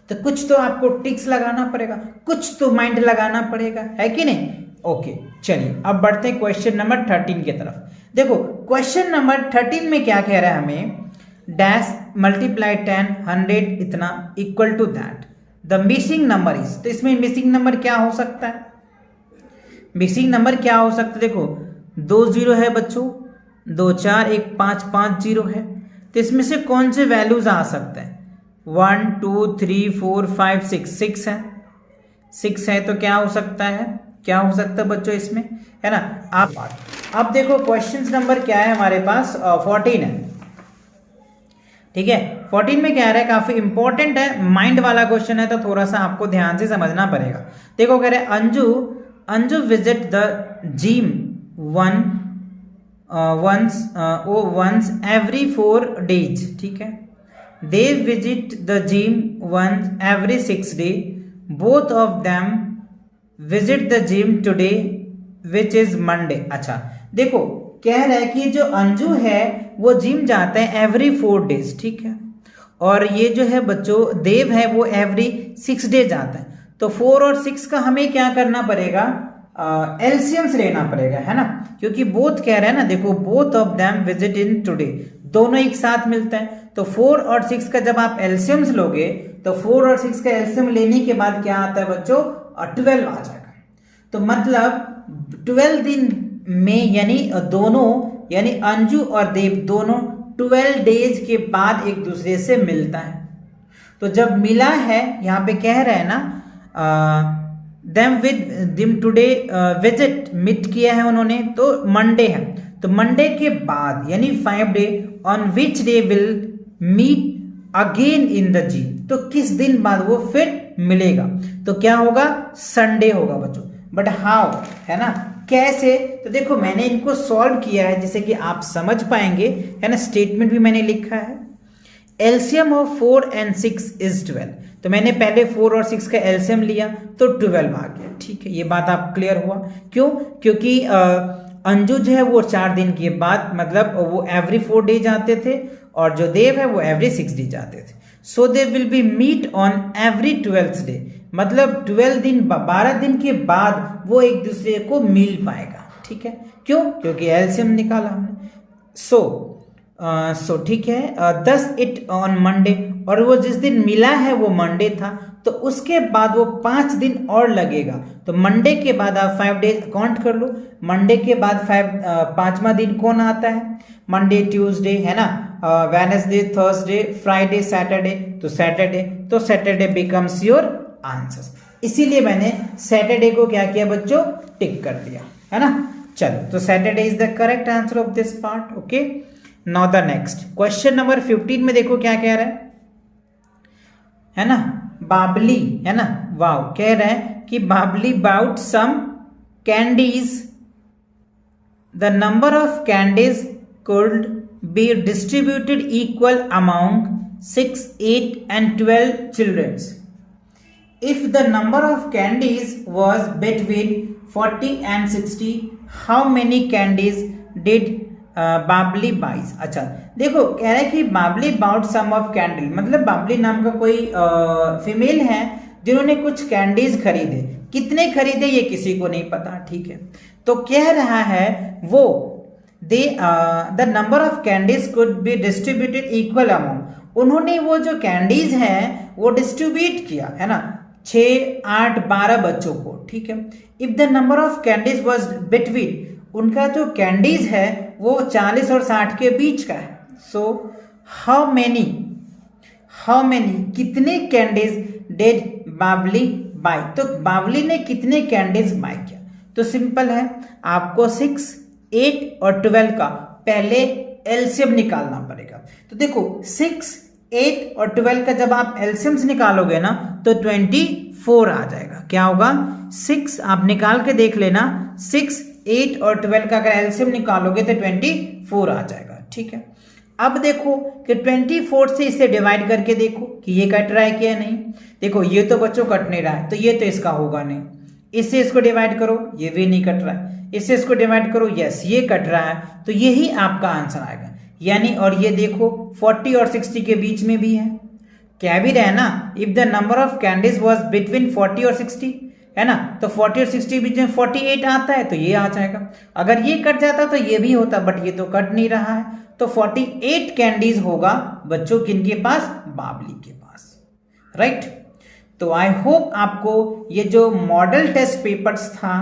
तो कुछ तो आपको ट्रिक्स लगाना पड़ेगा, कुछ तो माइंड लगाना पड़ेगा, है कि नहीं। ओके चलिए अब बढ़ते हैं क्वेश्चन नंबर 13 की तरफ। देखो क्वेश्चन नंबर 13 में क्या कह रहा है हमें, डैश मल्टीप्लाई 10 100 इतना equal to that the missing number is. तो इसमें मिसिंग नंबर क्या हो सकता है, मिसिंग नंबर क्या हो सकता है। देखो 2 0 है बच्चों, 2 4 1 5 5 0 है। तो इसमें से कौन से वैल्यूज आ सकते हैं, 1 2 3 4 5 6 6 है, 6 है। तो क्या हो सकता है, क्या हो सकता है बच्चों इसमें, है ना। आप अब देखो क्वेश्चन नंबर क्या है हमारे पास, 14 है, ठीक है। 14 में क्या रहा है, काफी इंपॉर्टेंट है, माइंड वाला क्वेश्चन है, तो थोड़ा सा आपको ध्यान से समझना पड़ेगा। देखो कह रहे हैं Anju visit the gym once every 4 days, ठीक है। they visit the gym once every 6 days, both of them visit the gym today which is Monday। अच्छा देखो कह रहा है कि जो अंजू है वो जिम जाता है एवरी 4 days, ठीक है। और ये जो है बच्चों देव है वो एवरी 6 days जाता है। तो 4 और 6 का हमें क्या करना पड़ेगा, एलसीएम्स लेना पड़ेगा, है ना, क्योंकि बोथ कह रहे हैं ना, देखो both of them visit in today, दोनों एक साथ मिलते हैं, तो 4 और 6 का जब आप एलसीएम्स लोगे तो 4 और 6 का एलसीएम लेने के बाद क्या आता है बच्चों, 12 आ जाएगा। तो मतलब 12 दिन में यानी दोनों यानी अंजू और देव दोनों 12 डेज के बाद एक दूसरे से मिलता है। तो जब मिला है, यहाँ पे कह रहे हैं ना them with them today visit, meet किया है उन्होंने, तो मंडे है, तो मंडे के बाद यानी 5 day, on which day will meet again in the gym, तो किस दिन बाद वो फिर मिलेगा, तो क्या होगा, संडे होगा बच्चों। बट हाउ, है ना, कैसे, तो देखो मैंने इनको सॉल्व किया है जिससे कि आप समझ पाएंगे, है ना, स्टेटमेंट भी मैंने लिखा है। एलसीएम ऑफ 4 and 6 इज 12, तो मैंने पहले 4 और 6 का एलसीएम लिया तो 12 आ गया, ठीक है, ये बात आप क्लियर हुआ। क्यों, क्योंकि अंजू जो है वो 4 दिन के बाद, मतलब वो एवरी 4 डे जाते थे, और जो देव है वो एवरी 6 डे जाते थे। So they will be meet on every 12th day, मतलब 12 दिन 12 दिन के बाद वो एक दूसरे को मिल पाएगा, ठीक है, क्यों, क्योंकि एलसीएम निकाला हमने। सो ठीक है, 10 इट ऑन मंडे, और वो जिस दिन मिला है वो मंडे था, तो उसके बाद वो 5 दिन और लगेगा, तो मंडे के बाद आप 5 डेज काउंट कर लो, मंडे के बाद 5वां दिन कौन आता है, मंडे ट्यूसडे, है ना, वेडनेसडे थर्सडे फ्राइडे सैटरडे, तो सैटरडे बिकम्स योर आंसर। इसीलिए मैंने सैटरडे को क्या किया बच्चों, टिक कर दिया, है ना। चलो, तो Saturday is the correct answer of this part. Okay, now the next question number 15 में देखो क्या कह रहा है ना, बाबली, है ना, वाओ, कह रहे हैं कि Babli bought some candies, the number of candies could be distributed equal among 6, 8 and 12 children. If the number of candies was between 40 and 60, how many candies did Babli buys. अच्छा देखो, कह रहा है कि Babli bought some of candle, मतलब बाबली नाम का कोई फीमेल है जिन्होंने कुछ कैंडीज खरीदे, कितने खरीदे ये किसी को नहीं पता, ठीक है, तो कह रहा है वो the number of candies could be distributed equal amount, उन्होंने वो जो कैंडीज हैं वो डिस्ट्रीब्यूट किया, है ना, 6, 8, 12 बच्चों को, ठीक है। If the number of candies was between, उनका जो कैंडीज है वो 40 और 60 के बीच का है। सो हाउ मेनी कितने कैंडीज डिड बाबली बाय, तो बाबली ने कितने कैंडीज बाय किया, तो सिंपल है, आपको 6, 8 और 12 का पहले एलसीएम निकालना पड़ेगा। तो देखो 6, 8 और 12 का जब आप एलसीएम्स निकालोगे ना तो 24 आ जाएगा। क्या होगा, 6 आप निकाल के देख लेना, 6, 8 और 12 का अगर एलसीएम निकालोगे तो 24 आ जाएगा, ठीक है। अब देखो कि 24 से इसे डिवाइड करके देखो कि ये कट रहा है क्या नहीं। देखो ये तो बच्चों कट नहीं रहा है, तो ये तो इसका होगा नहीं। इससे इसको डिवाइड करो, ये भी नहीं कट रहा है। इससे इसको डिवाइड करो, यस ये कट रहा है, तो यही आपका आंसर आएगा। यानी और ये देखो 40 और 60 के बीच में भी है, क्या भी रहे ना, if the number of candies was between 40 और 60, है ना, तो 40 और 60 के बीच में 48 आता है, तो ये आ जाएगा। अगर ये कट जाता तो ये भी होता, बट ये तो कट नहीं रहा है, तो 48 कैंडीज होगा बच्चों किनके पास, बाबली के पास, राइट। तो आई होप आपको ये जो मॉडल टेस्ट पेपर्स था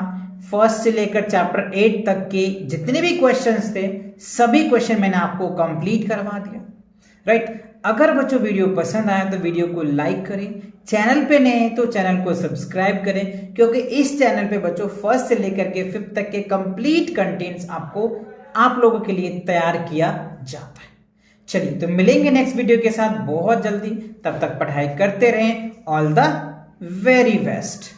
फर्स्ट से लेकर चैप्टर 8 तक के जितने भी क्वेश्चंस थे, सभी क्वेश्चन मैंने आपको कंप्लीट करवा दिया, राइट। अगर बच्चों वीडियो पसंद आया तो वीडियो को लाइक करें, चैनल पे नए हैं तो चैनल को सब्सक्राइब करें, क्योंकि इस चैनल पे बच्चों फर्स्ट से लेकर के 5th तक के कंप्लीट कंटेंट्स आपको आप लोगों के लिए तैयार किया जाता है। चलिए तो मिलेंगे नेक्स्ट वीडियो के साथ बहुत जल्दी, तब तक पढ़ाई करते रहें। All the very best.